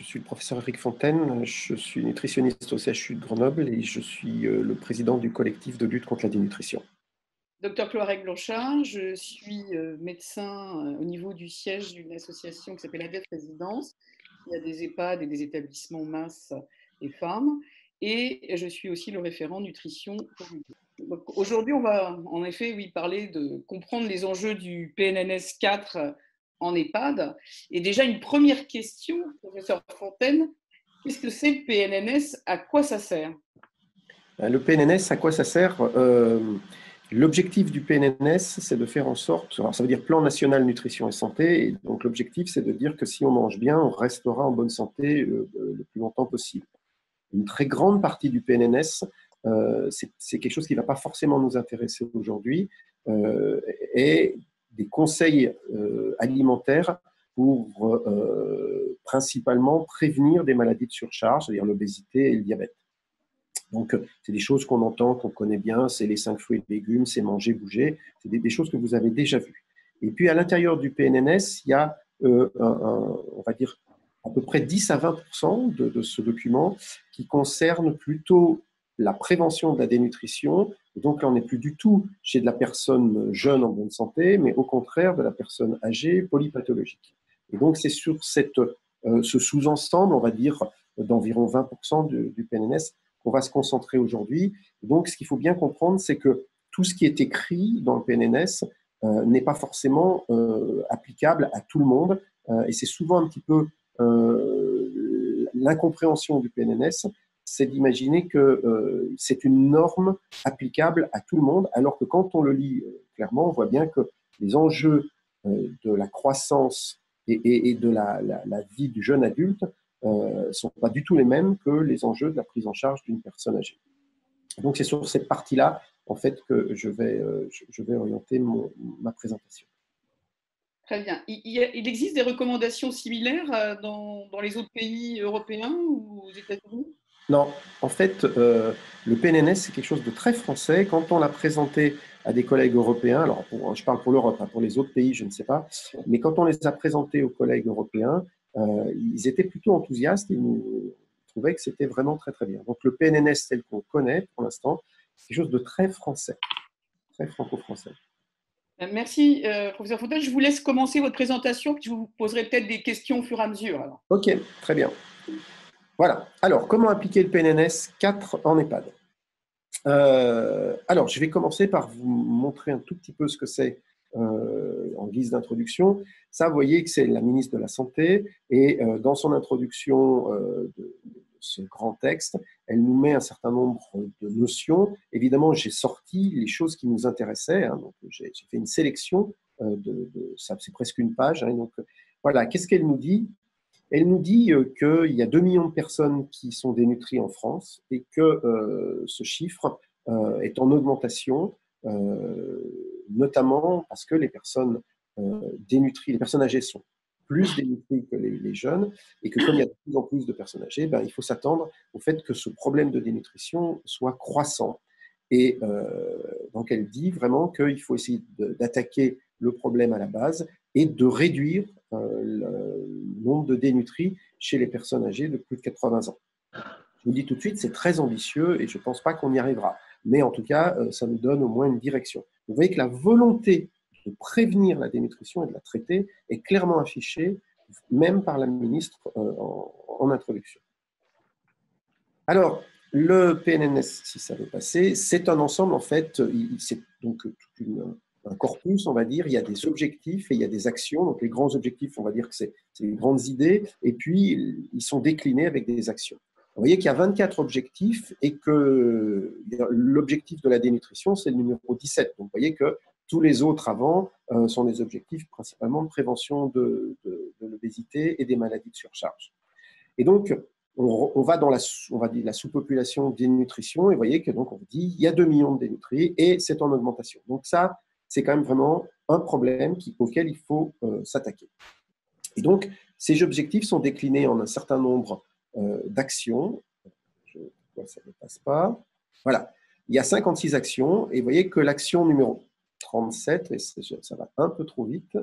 suis le professeur Eric Fontaine, je suis nutritionniste au CHU de Grenoble et je suis le président du collectif de lutte contre la dénutrition. Docteur Cloarec Blanchard, je suis médecin au niveau du siège d'une association qui s'appelle ADEF Résidence. Il y a des EHPAD et des établissements masses et femmes. Et je suis aussi le référent nutrition pour l'UD. Aujourd'hui, on va en effet parler de comprendre les enjeux du PNNS 4 en EHPAD. Et déjà, une première question, professeur Fontaine, qu'est-ce que c'est le PNNS? À quoi ça sert? Le PNNS, à quoi ça sert? L'objectif du PNNS, c'est de faire en sorte, alors ça veut dire Plan National Nutrition et Santé, et donc l'objectif, c'est de dire que si on mange bien, on restera en bonne santé le plus longtemps possible. Une très grande partie du PNNS, c'est quelque chose qui ne va pas forcément nous intéresser aujourd'hui, est des conseils alimentaires pour principalement prévenir des maladies de surcharge, c'est-à-dire l'obésité et le diabète. Donc, c'est des choses qu'on entend, qu'on connaît bien, c'est les 5 fruits et légumes, c'est manger, bouger, c'est des choses que vous avez déjà vues. Et puis, à l'intérieur du PNNS, il y a, on va dire, à peu près 10 à 20% de ce document qui concerne plutôt la prévention de la dénutrition. Et donc, là, on n'est plus du tout chez de la personne jeune en bonne santé, mais au contraire de la personne âgée polypathologique. Et donc, c'est sur ce sous-ensemble, on va dire, d'environ 20% du PNNS qu'on va se concentrer aujourd'hui. Donc, ce qu'il faut bien comprendre, c'est que tout ce qui est écrit dans le PNNS n'est pas forcément applicable à tout le monde. Et c'est souvent un petit peu l'incompréhension du PNNS, c'est d'imaginer que c'est une norme applicable à tout le monde, alors que quand on le lit clairement, on voit bien que les enjeux de la croissance et de la vie du jeune adulte ne sont pas du tout les mêmes que les enjeux de la prise en charge d'une personne âgée. Donc, c'est sur cette partie-là, en fait, que je vais orienter ma présentation. Très bien. Il existe des recommandations similaires dans les autres pays européens ou aux États-Unis? Non, en fait, le PNNS, c'est quelque chose de très français. Quand on l'a présenté à des collègues européens, alors je parle pour l'Europe, hein, pour les autres pays, je ne sais pas, mais quand on les a présentés aux collègues européens, ils étaient plutôt enthousiastes et ils trouvaient que c'était vraiment très, très bien. Donc, le PNNS tel qu'on connaît pour l'instant, c'est quelque chose de très français, très franco-français. Merci, professeur Fontaine. Je vous laisse commencer votre présentation, puis je vous poserai peut-être des questions au fur et à mesure. Alors. Ok, très bien. Voilà. Alors, comment appliquer le PNNS 4 en EHPAD? Alors, je vais commencer par vous montrer un tout petit peu ce que c'est en guise d'introduction. Ça, vous voyez que c'est la ministre de la Santé et dans son introduction de ce grand texte, elle nous met un certain nombre de notions. Évidemment, j'ai sorti les choses qui nous intéressaient. Hein, donc, j'ai fait une sélection ça, c'est presque une page. Hein, donc, voilà, qu'est-ce qu'elle nous dit? Elle nous dit qu'il y a 2 millions de personnes qui sont dénutries en France et que ce chiffre est en augmentation, notamment parce que les personnes dénutries, les personnes âgées sont plus dénutries que les jeunes et que comme il y a de plus en plus de personnes âgées, il faut s'attendre au fait que ce problème de dénutrition soit croissant. Et donc elle dit vraiment qu'il faut essayer d'attaquer le problème à la base et de réduire le nombre de dénutris chez les personnes âgées de plus de 80 ans. Je vous dis tout de suite, c'est très ambitieux et je ne pense pas qu'on y arrivera. Mais en tout cas, ça nous donne au moins une direction. Vous voyez que la volonté de prévenir la dénutrition et de la traiter est clairement affichée, même par la ministre en introduction. Alors, le PNNS, si ça veut passer, c'est un ensemble, en fait, c'est donc un corpus, on va dire, il y a des objectifs et il y a des actions. Donc, les grands objectifs, on va dire que c'est les grandes idées, et puis ils sont déclinés avec des actions. Vous voyez qu'il y a 24 objectifs et que l'objectif de la dénutrition, c'est le numéro 17. Donc, vous voyez que tous les autres avant sont des objectifs principalement de prévention de l'obésité et des maladies de surcharge. Et donc, on va dans la sous-population dénutrition et vous voyez que donc on dit il y a 2 millions de dénutris et c'est en augmentation. Donc ça, c'est quand même vraiment un problème auquel il faut s'attaquer. Et donc, ces objectifs sont déclinés en un certain nombre d'actions. Ça ne passe pas. Voilà. Il y a 56 actions et vous voyez que l'action numéro 37, et ça va un peu trop vite,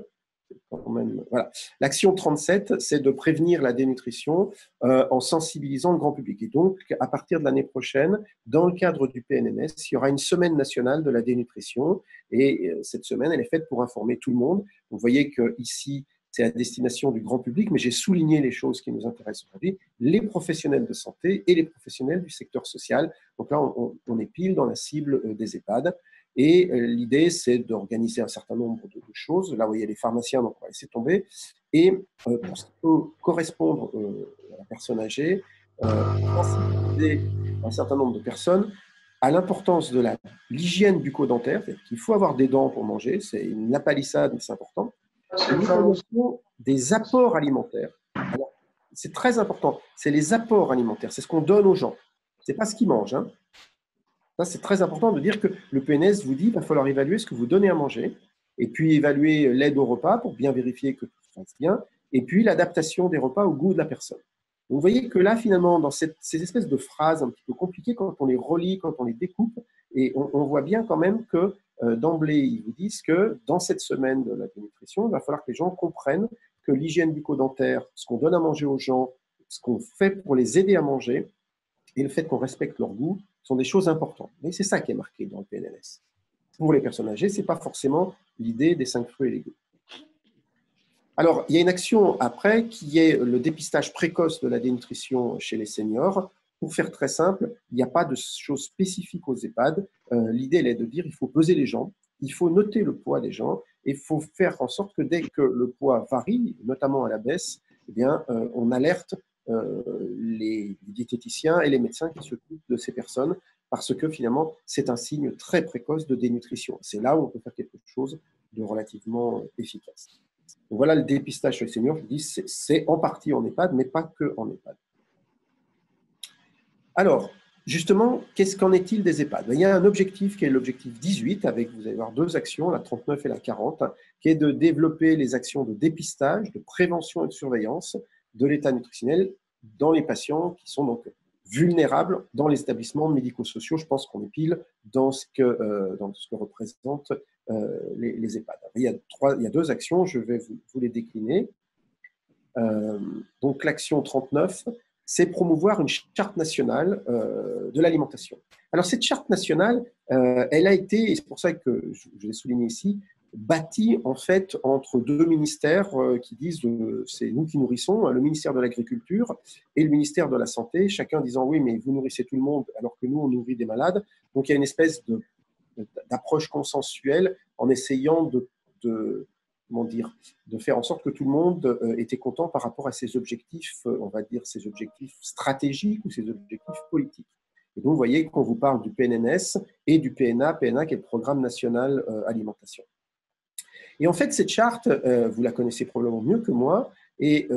quand même, voilà. L'action 37, c'est de prévenir la dénutrition en sensibilisant le grand public. Et donc, à partir de l'année prochaine, dans le cadre du PNNS, il y aura une semaine nationale de la dénutrition. Et cette semaine, elle est faite pour informer tout le monde. Vous voyez qu'ici, c'est à destination du grand public, mais j'ai souligné les choses qui nous intéressent aujourd'hui, les professionnels de santé et les professionnels du secteur social. Donc là, on est pile dans la cible des EHPAD. Et l'idée, c'est d'organiser un certain nombre de choses. Là, vous voyez les pharmaciens, donc on va laisser tomber. Et pour ce qui peut correspondre à la personne âgée, sensibiliser un certain nombre de personnes à l'importance de l'hygiène bucco-dentaire, c'est-à-dire qu'il faut avoir des dents pour manger, c'est une lapalissade, mais c'est important. Des apports alimentaires. Alors, c'est très important, c'est les apports alimentaires, c'est ce qu'on donne aux gens. Ce n'est pas ce qu'ils mangent. Hein. Ça, c'est très important de dire que le PNS vous dit qu'il va falloir évaluer ce que vous donnez à manger, et puis évaluer l'aide au repas pour bien vérifier que tout se passe bien, et puis l'adaptation des repas au goût de la personne. Donc, vous voyez que là, finalement, dans ces espèces de phrases un petit peu compliquées, quand on les relit, quand on les découpe, et on voit bien quand même que d'emblée, ils vous disent que dans cette semaine de la dénutrition, il va falloir que les gens comprennent que l'hygiène bucco-dentaire, ce qu'on donne à manger aux gens, ce qu'on fait pour les aider à manger, et le fait qu'on respecte leur goût, sont des choses importantes. Et c'est ça qui est marqué dans le PNLS. Pour les personnes âgées, ce n'est pas forcément l'idée des 5 fruits et légumes. Alors, il y a une action après qui est le dépistage précoce de la dénutrition chez les seniors. Pour faire très simple, il n'y a pas de choses spécifiques aux EHPAD. L'idée, elle est de dire qu'il faut peser les gens, il faut noter le poids des gens et il faut faire en sorte que dès que le poids varie, notamment à la baisse, eh bien, on alerte les diététiciens et les médecins qui s'occupent de ces personnes parce que finalement, c'est un signe très précoce de dénutrition. C'est là où on peut faire quelque chose de relativement efficace. Donc voilà le dépistage chez les seniors. Je dis c'est en partie en EHPAD, mais pas que en EHPAD. Alors, justement, qu'en est-il des EHPAD? Il y a un objectif qui est l'objectif 18, avec, vous allez voir, 2 actions, la 39 et la 40, qui est de développer les actions de dépistage, de prévention et de surveillance de l'état nutritionnel dans les patients qui sont donc vulnérables dans les établissements médico-sociaux. Je pense qu'on est pile dans ce que représentent les EHPAD. Il y a 2 actions, je vais vous les décliner. Donc l'action 39, c'est promouvoir une charte nationale de l'alimentation. Alors cette charte nationale, elle a été, et c'est pour ça que je l'ai souligné ici, bâtie en fait entre 2 ministères qui disent c'est nous qui nourrissons, le ministère de l'Agriculture et le ministère de la Santé, chacun disant oui mais vous nourrissez tout le monde alors que nous on nourrit des malades. Donc il y a une espèce d'approche consensuelle en essayant comment dire, de faire en sorte que tout le monde était content par rapport à ses objectifs, on va dire ses objectifs stratégiques ou ses objectifs politiques. Et donc, vous voyez qu'on vous parle du PNNS et du PNA qui est le Programme National Alimentation. Et en fait, cette charte, vous la connaissez probablement mieux que moi, et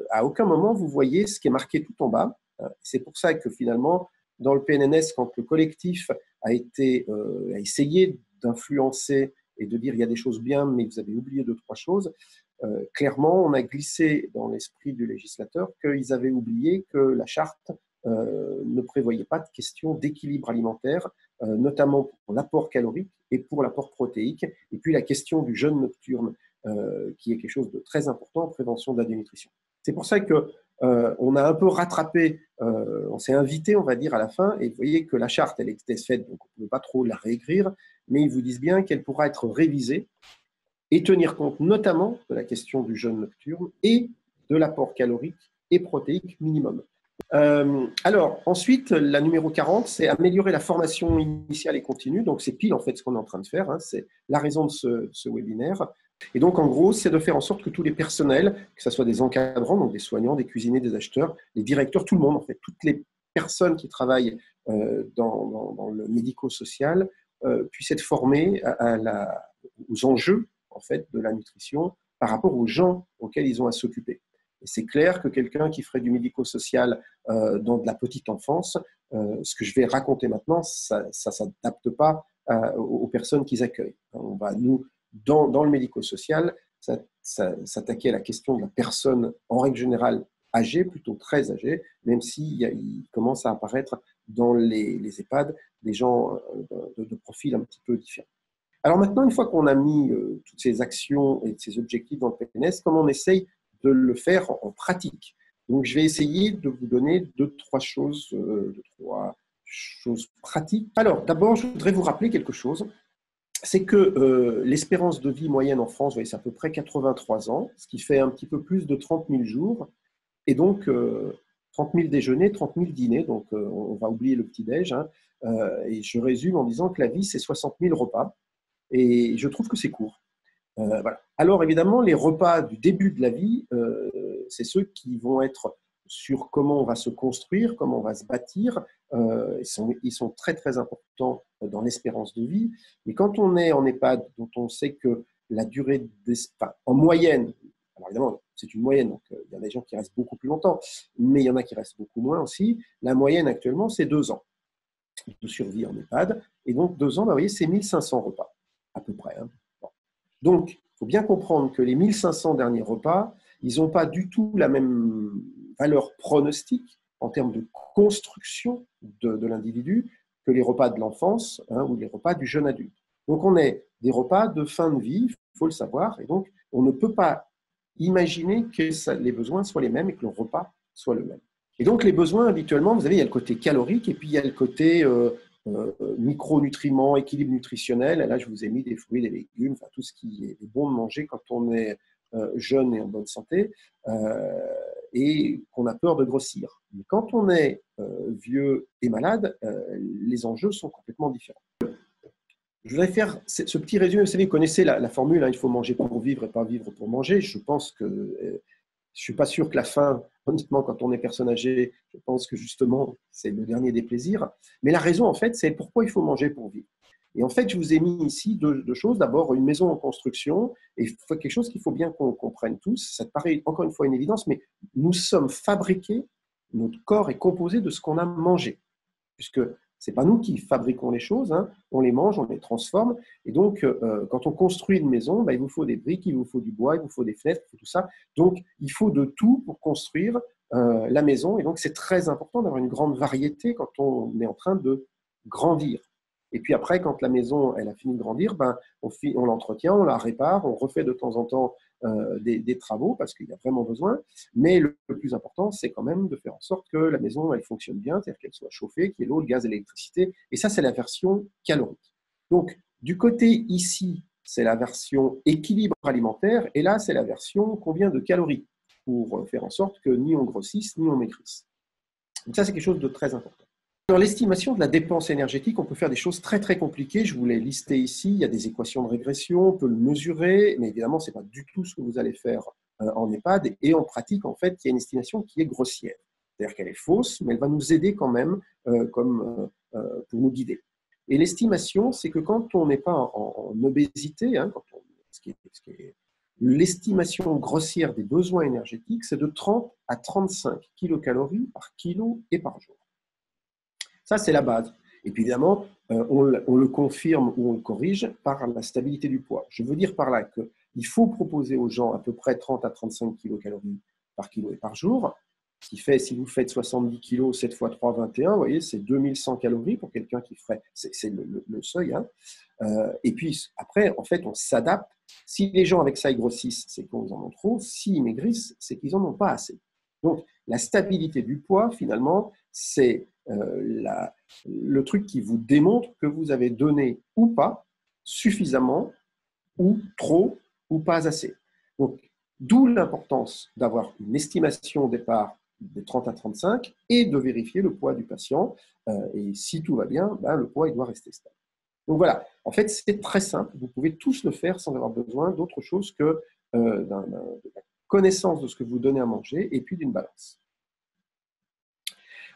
à aucun moment vous voyez ce qui est marqué tout en bas. C'est pour ça que finalement, dans le PNNS, quand le collectif a essayé d'influencer et de dire il y a des choses bien, mais vous avez oublié 2-3 choses, clairement, on a glissé dans l'esprit du législateur qu'ils avaient oublié que la charte ne prévoyait pas de question d'équilibre alimentaire, notamment pour l'apport calorique et pour l'apport protéique, et puis la question du jeûne nocturne, qui est quelque chose de très important en prévention de la dénutrition. C'est pour ça que on a un peu rattrapé, on s'est invité, on va dire, à la fin, et vous voyez que la charte, elle était faite, donc on ne peut pas trop la réécrire, mais ils vous disent bien qu'elle pourra être révisée et tenir compte notamment de la question du jeûne nocturne et de l'apport calorique et protéique minimum. Alors, ensuite, la numéro 40, c'est améliorer la formation initiale et continue. Donc, c'est pile en fait ce qu'on est en train de faire. Hein. C'est la raison de ce webinaire. Et donc, en gros, c'est de faire en sorte que tous les personnels, que ce soit des encadrants, donc des soignants, des cuisiniers, des acheteurs, les directeurs, tout le monde, en fait, toutes les personnes qui travaillent dans le médico-social puissent être formées aux enjeux en fait, de la nutrition par rapport aux gens auxquels ils ont à s'occuper. Et c'est clair que quelqu'un qui ferait du médico-social dans de la petite enfance, ce que je vais raconter maintenant, ça ne s'adapte pas aux personnes qu'ils accueillent. On va, nous, dans le médico-social, s'attaquer à la question de la personne, en règle générale, âgée, plutôt très âgée, même s'il commence à apparaître dans les EHPAD des gens de profil un petit peu différent. Alors maintenant, une fois qu'on a mis toutes ces actions et ces objectifs dans le PNS, comment on essaye de le faire en pratique? Donc, je vais essayer de vous donner deux, trois choses pratiques. Alors, d'abord, je voudrais vous rappeler quelque chose. C'est que l'espérance de vie moyenne en France, c'est à peu près 83 ans, ce qui fait un petit peu plus de 30 000 jours. Et donc, 30 000 déjeuners, 30 000 dîners. Donc, on va oublier le petit-déj. Hein. Et je résume en disant que la vie, c'est 60 000 repas. Et je trouve que c'est court. Voilà. Alors, évidemment, les repas du début de la vie, c'est ceux qui vont être sur comment on va se construire, comment on va se bâtir. Ils sont très, très importants dans l'espérance de vie. Mais quand on est en EHPAD, dont on sait que la durée en moyenne, alors évidemment, c'est une moyenne, donc il y a des gens qui restent beaucoup plus longtemps, mais il y en a qui restent beaucoup moins aussi. La moyenne actuellement, c'est 2 ans de survie en EHPAD. Et donc, 2 ans, vous voyez, c'est 1500 repas, à peu près. Hein. Bon. Donc, il faut bien comprendre que les 1500 derniers repas, ils n'ont pas du tout la même valeur pronostique en termes de construction de l'individu que les repas de l'enfance ou les repas du jeune adulte. Donc, on est des repas de fin de vie, il faut le savoir, et donc on ne peut pas imaginer que les besoins soient les mêmes et que le repas soit le même. Et donc, les besoins, habituellement, vous savez, il y a le côté calorique et puis il y a le côté micronutriments, équilibre nutritionnel. Et là, je vous ai mis des fruits, des légumes, enfin, tout ce qui est bon de manger quand on est jeune et en bonne santé et qu'on a peur de grossir. Mais quand on est vieux et malade, les enjeux sont complètement différents. Je voudrais faire ce petit résumé. Vous savez, vous connaissez la formule, hein, il faut manger pour vivre et pas vivre pour manger. Je pense que je ne suis pas sûr que la faim, honnêtement, quand on est personne âgée, je pense que justement, c'est le dernier des plaisirs. Mais la raison, en fait, c'est pourquoi il faut manger pour vivre. Et en fait, je vous ai mis ici deux choses. D'abord, une maison en construction, et quelque chose qu'il faut bien qu'on comprenne tous. Ça te paraît encore une fois une évidence, mais nous sommes fabriqués, notre corps est composé de ce qu'on a mangé. Puisque ce n'est pas nous qui fabriquons les choses, hein, on les mange, on les transforme. Et donc, quand on construit une maison, il vous faut des briques, il vous faut du bois, il vous faut des fenêtres, il faut tout ça. Donc, il faut de tout pour construire la maison. Et donc, c'est très important d'avoir une grande variété quand on est en train de grandir. Et puis après, quand la maison elle a fini de grandir, on l'entretient, on la répare, on refait de temps en temps des travaux parce qu'il y a vraiment besoin. Mais le plus important, c'est quand même de faire en sorte que la maison elle fonctionne bien, c'est-à-dire qu'elle soit chauffée, qu'il y ait l'eau, le gaz et l'électricité. Et ça, c'est la version calorique. Donc, du côté ici, c'est la version équilibre alimentaire. Et là, c'est la version combien de calories pour faire en sorte que ni on grossisse, ni on maigrisse. Donc ça, c'est quelque chose de très important. Dans l'estimation de la dépense énergétique, on peut faire des choses très très compliquées. Je vous l'ai listé ici. Il y a des équations de régression, on peut le mesurer, mais évidemment, ce n'est pas du tout ce que vous allez faire en EHPAD. Et en pratique, en fait, il y a une estimation qui est grossière. C'est-à-dire qu'elle est fausse, mais elle va nous aider quand même pour nous guider. Et l'estimation, c'est que quand on n'est pas en obésité, hein, l'estimation grossière des besoins énergétiques, c'est de 30 à 35 kilocalories par kilo et par jour. Ça, c'est la base. Et puis évidemment, on le confirme ou on le corrige par la stabilité du poids. Je veux dire par là qu'il faut proposer aux gens à peu près 30 à 35 kilocalories par kilo et par jour, ce qui fait, si vous faites 70 kilos, 7 x 3, 21, vous voyez, c'est 2100 calories pour quelqu'un qui ferait, c'est le seuil. Hein. Et puis après, en fait, on s'adapte. Si les gens avec ça, ils grossissent, c'est qu'ils en ont trop. S'ils maigrissent, c'est qu'ils n'en ont pas assez. Donc, la stabilité du poids, finalement, c'est le truc qui vous démontre que vous avez donné ou pas suffisamment, ou trop, ou pas assez. Donc, d'où l'importance d'avoir une estimation au départ de 30 à 35 et de vérifier le poids du patient. Et si tout va bien, le poids il doit rester stable. Donc voilà, en fait, c'est très simple. Vous pouvez tous le faire sans avoir besoin d'autre chose que de la connaissance de ce que vous donnez à manger et puis d'une balance.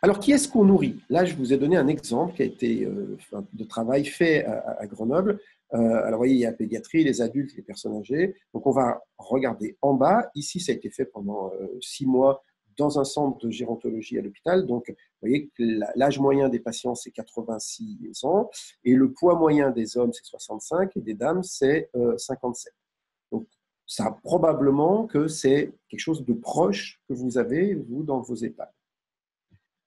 Alors, qui est-ce qu'on nourrit? Là, je vous ai donné un exemple qui a été de travail fait à Grenoble. Alors, vous voyez, il y a la pédiatrie, les adultes, les personnes âgées. Donc, on va regarder en bas. Ici, ça a été fait pendant 6 mois dans un centre de gérontologie à l'hôpital. Donc, vous voyez que l'âge moyen des patients, c'est 86 ans. Et le poids moyen des hommes, c'est 65. Et des dames, c'est 57. Donc, ça probablement que c'est quelque chose de proche que vous avez, vous, dans vos EHPAD.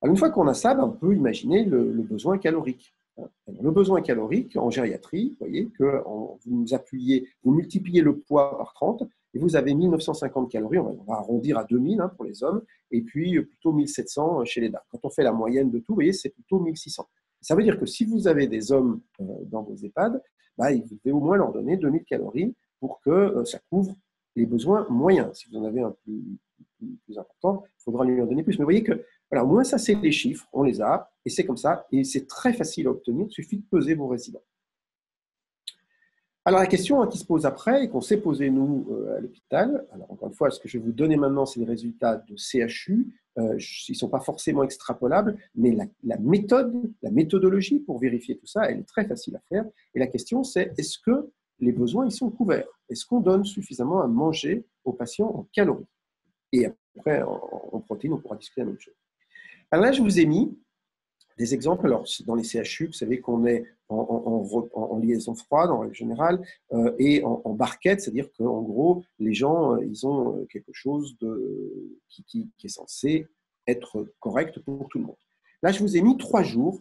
Alors, une fois qu'on a ça, on peut imaginer le besoin calorique. Alors, le besoin calorique en gériatrie, vous voyez que vous multipliez le poids par 30 et vous avez 1950 calories, on va arrondir à 2000 pour les hommes, et puis plutôt 1700 chez les dames. Quand on fait la moyenne de tout, vous voyez, c'est plutôt 1600. Ça veut dire que si vous avez des hommes dans vos EHPAD, vous devez au moins leur donner 2000 calories pour que ça couvre les besoins moyens. Si vous en avez un plus important, il faudra lui en donner plus. Mais vous voyez que, voilà, au moins ça, c'est les chiffres, on les a, et c'est comme ça, et c'est très facile à obtenir, il suffit de peser vos résidents. Alors la question qui se pose après, et qu'on s'est posée nous à l'hôpital, alors encore une fois, ce que je vais vous donner maintenant, c'est les résultats de CHU, ils ne sont pas forcément extrapolables, mais la méthodologie pour vérifier tout ça, elle est très facile à faire, et la question c'est, est-ce que les besoins ils sont couverts? Est-ce qu'on donne suffisamment à manger aux patients en calories? Et après, en protéines, on pourra discuter la même chose. Alors là, je vous ai mis des exemples. Alors, dans les CHU, vous savez qu'on est en liaison froide, en règle générale, et en barquette, c'est-à-dire qu'en gros, les gens, ils ont quelque chose qui est censé être correct pour tout le monde. Là, je vous ai mis 3 jours.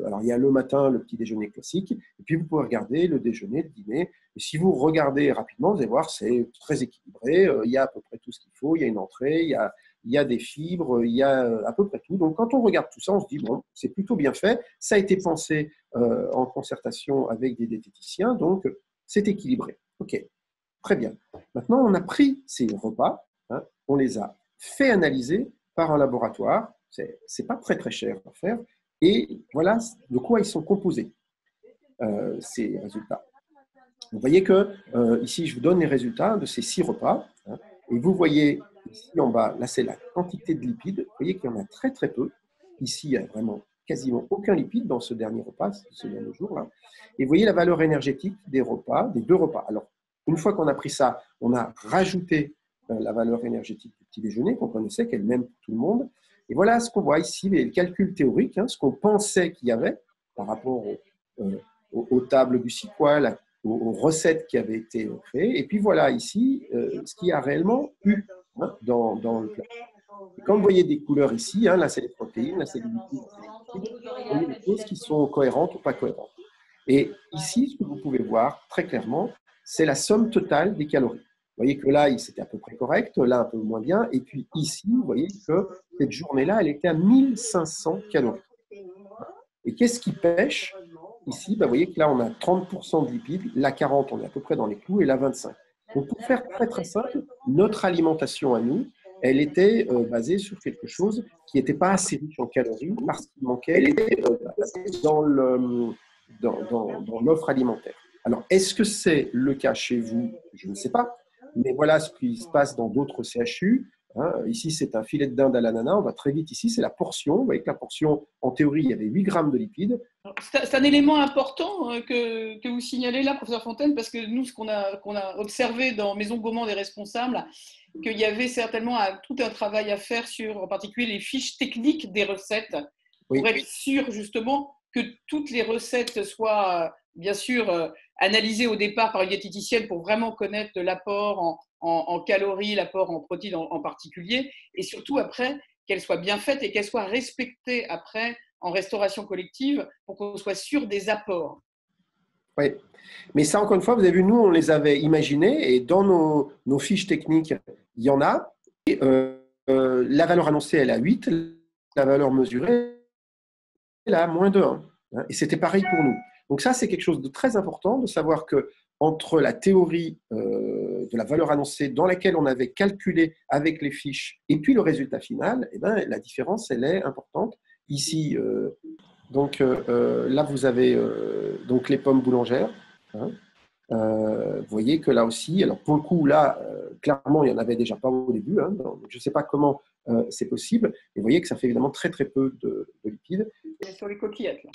Alors, il y a le matin, le petit déjeuner classique, et puis vous pouvez regarder le déjeuner, le dîner. Et si vous regardez rapidement, vous allez voir, c'est très équilibré. Il y a à peu près tout ce qu'il faut. Il y a une entrée, il y a des fibres, il y a à peu près tout. Donc, quand on regarde tout ça, on se dit, bon, c'est plutôt bien fait. Ça a été pensé en concertation avec des diététiciens, donc c'est équilibré. OK, très bien. Maintenant, on a pris ces repas, on les a fait analyser par un laboratoire. C'est pas très, très cher à faire. Et voilà de quoi ils sont composés, ces résultats. Vous voyez que ici, je vous donne les résultats de ces 6 repas. Et vous voyez ici en bas, là, c'est la quantité de lipides. Vous voyez qu'il y en a très, très peu. Ici, il n'y a vraiment quasiment aucun lipide dans ce dernier repas, ce dernier jour-là. Et vous voyez la valeur énergétique des repas, des 2 repas. Alors, une fois qu'on a pris ça, on a rajouté la valeur énergétique du petit déjeuner, qu'on connaissait, qu'elle est même pour tout le monde. Et voilà ce qu'on voit ici, les calculs théoriques, ce qu'on pensait qu'il y avait par rapport aux tables du SIQUAL, aux recettes qui avaient été créées. Et puis voilà ici ce qu'il y a réellement eu dans le plat. Et quand vous voyez des couleurs ici, là c'est les protéines, là c'est les lipides, vous voyez des choses qui sont cohérentes ou pas cohérentes. Et ici, ce que vous pouvez voir très clairement, c'est la somme totale des calories. Vous voyez que là, c'était à peu près correct, là un peu moins bien. Et puis ici, vous voyez que cette journée-là, elle était à 1500 calories. Et qu'est-ce qui pêche? Ici, vous voyez que là, on a 30% de lipides, là 40, on est à peu près dans les clous, et là 25. Donc, pour faire très très simple, notre alimentation à nous, elle était basée sur quelque chose qui n'était pas assez riche en calories parce qu'il manquait, elle était dans l'offre alimentaire. Alors, est-ce que c'est le cas chez vous? Je ne sais pas, mais voilà ce qui se passe dans d'autres CHU. Ici, c'est un filet de dinde à l'ananas. On va très vite ici, c'est la portion. Vous voyez que la portion, en théorie, il y avait 8 grammes de lipides. C'est un élément important que vous signalez là, professeur Fontaine, parce que nous, ce qu'on a observé dans Maison Gaumont des responsables, qu'il y avait certainement tout un travail à faire sur, en particulier, les fiches techniques des recettes, pour être sûr, justement, que toutes les recettes soient, bien sûr, analysées au départ par une diététicienne pour vraiment connaître l'apport en calories, l'apport en protéines en particulier, et surtout après, qu'elles soient bien faites et qu'elles soient respectées après en restauration collective pour qu'on soit sûr des apports. Oui, mais ça, encore une fois, vous avez vu, nous, on les avait imaginés et dans nos fiches techniques, il y en a. Et, la valeur annoncée, elle est à 8, la valeur mesurée, elle est à moins de 1. Et c'était pareil pour nous. Donc ça, c'est quelque chose de très important de savoir que entre la théorie de la valeur annoncée dans laquelle on avait calculé avec les fiches et puis le résultat final, eh ben, la différence, elle est importante. Ici, donc là, vous avez donc les pommes boulangères. Vous voyez que là aussi, alors pour le coup, là, clairement, il n'y en avait déjà pas au début. Donc je ne sais pas comment c'est possible. Et vous voyez que ça fait évidemment très, très peu de lipides. On est sur les coquillettes. Là.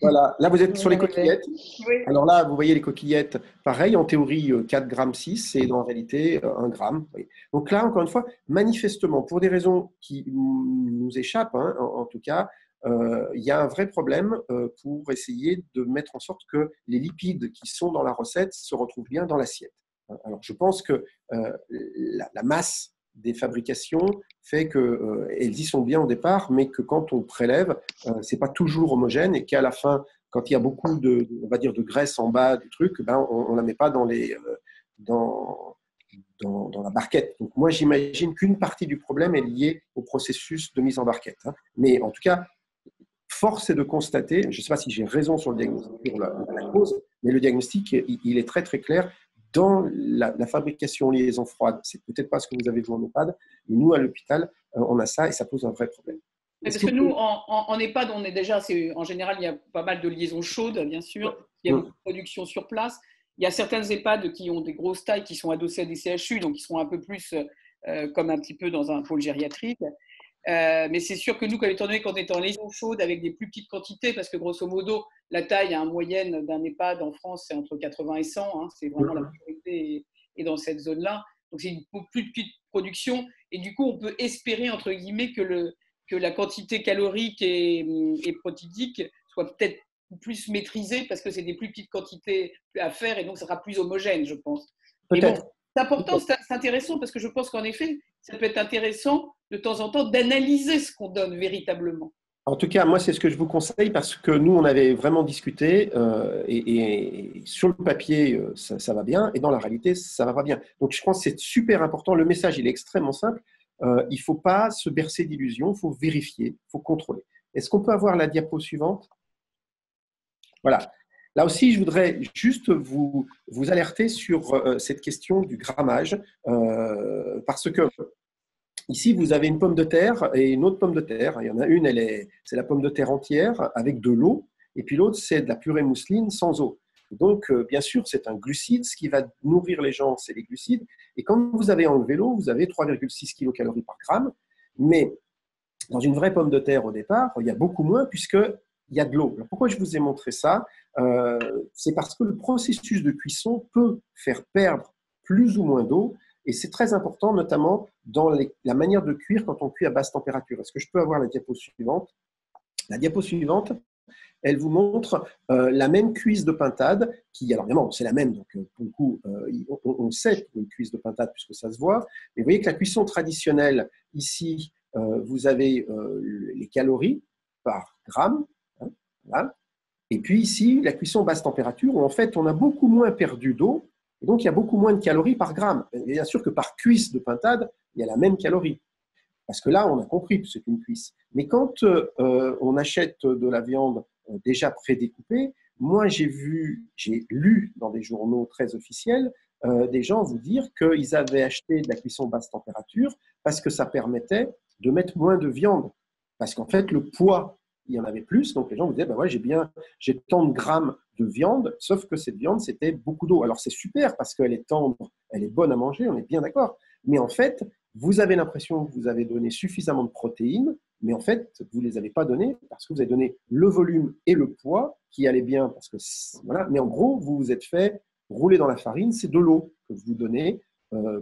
Voilà, là, vous êtes sur les coquillettes. Oui. Alors là, vous voyez les coquillettes, pareil, en théorie, 4,6 g, et en réalité, 1 gramme. Donc là, encore une fois, manifestement, pour des raisons qui nous échappent, en tout cas, il y a un vrai problème pour essayer de mettre en sorte que les lipides qui sont dans la recette se retrouvent bien dans l'assiette. Alors, je pense que la masse des fabrications fait qu'elles y sont bien au départ, mais que quand on prélève, ce n'est pas toujours homogène et qu'à la fin Quand il y a beaucoup on va dire, de graisse en bas du truc, ben, on ne la met pas dans, dans la barquette. Donc moi, j'imagine qu'une partie du problème est liée au processus de mise en barquette, hein. Mais en tout cas, force est de constater, je ne sais pas si j'ai raison sur le diagnostic, sur la cause, mais le diagnostic, il est très très clair. Dans la fabrication liaison froide, c'est peut-être pas ce que vous avez vu en EHPAD, mais nous, à l'hôpital, on a ça et ça pose un vrai problème. Parce que nous, en EHPAD, on est déjà, en général, il y a pas mal de liaisons chaudes, bien sûr. Il y a beaucoup de production sur place. Il y a certaines EHPAD qui ont des grosses tailles, qui sont adossées à des CHU, donc qui sont un peu plus comme un petit peu dans un pôle gériatrique. Mais c'est sûr que nous, étant donné qu'on est en liaison chaude avec des plus petites quantités, parce que grosso modo, la taille en moyenne d'un EHPAD en France, c'est entre 80 et 100. Hein, c'est vraiment la majorité est dans cette zone-là. Donc c'est une plus petite production. Et du coup, on peut espérer, entre guillemets, que la quantité calorique et protidique soit peut-être plus maîtrisée parce que c'est des plus petites quantités à faire et donc ça sera plus homogène, je pense. Peut-être. Bon, c'est important, c'est intéressant parce que je pense qu'en effet, ça peut être intéressant de temps en temps d'analyser ce qu'on donne véritablement. En tout cas, moi, c'est ce que je vous conseille parce que nous, on avait vraiment discuté et sur le papier, ça va bien et dans la réalité, ça va pas bien. Donc, je pense que c'est super important. Le message, il est extrêmement simple. Il ne faut pas se bercer d'illusions, il faut vérifier, il faut contrôler. Est-ce qu'on peut avoir la diapo suivante? Voilà. Là aussi, je voudrais juste vous alerter sur cette question du grammage parce que ici, vous avez une pomme de terre et une autre pomme de terre. Il y en a une, c'est la pomme de terre entière avec de l'eau, et puis l'autre, c'est de la purée mousseline sans eau. Donc, bien sûr, c'est un glucide. Ce qui va nourrir les gens, c'est les glucides. Et quand vous avez enlevé l'eau, vous avez 3,6 kilocalories par gramme. Mais dans une vraie pomme de terre, au départ, il y a beaucoup moins puisqu'il y a de l'eau. Alors, pourquoi je vous ai montré ça? C'est parce que le processus de cuisson peut faire perdre plus ou moins d'eau. Et c'est très important, notamment dans la manière de cuire quand on cuit à basse température. Est-ce que je peux avoir la diapo suivante? La diapo suivante, elle vous montre la même cuisse de pintade, qui, alors évidemment, c'est la même, donc pour le coup, on sait une cuisse de pintade puisque ça se voit. Mais vous voyez que la cuisson traditionnelle, ici, vous avez les calories par gramme. Hein, voilà. Et puis ici, la cuisson basse température, où en fait, on a beaucoup moins perdu d'eau, et donc il y a beaucoup moins de calories par gramme. Et bien sûr que par cuisse de pintade, il y a la même calorie. Parce que là, on a compris que c'est une cuisse. Mais quand on achète de la viande déjà prédécoupée, moi j'ai lu dans des journaux très officiels des gens vous dire qu'ils avaient acheté de la cuisson basse température parce que ça permettait de mettre moins de viande. Parce qu'en fait, le poids, il y en avait plus. Donc les gens vous disaient, ben ouais, j'ai tant de grammes de viande, sauf que cette viande, c'était beaucoup d'eau. Alors c'est super parce qu'elle est tendre, elle est bonne à manger, on est bien d'accord. Mais en fait, vous avez l'impression que vous avez donné suffisamment de protéines, mais en fait, vous ne les avez pas données parce que vous avez donné le volume et le poids qui allaient bien. Parce que, voilà. Mais en gros, vous vous êtes fait rouler dans la farine, c'est de l'eau que vous donnez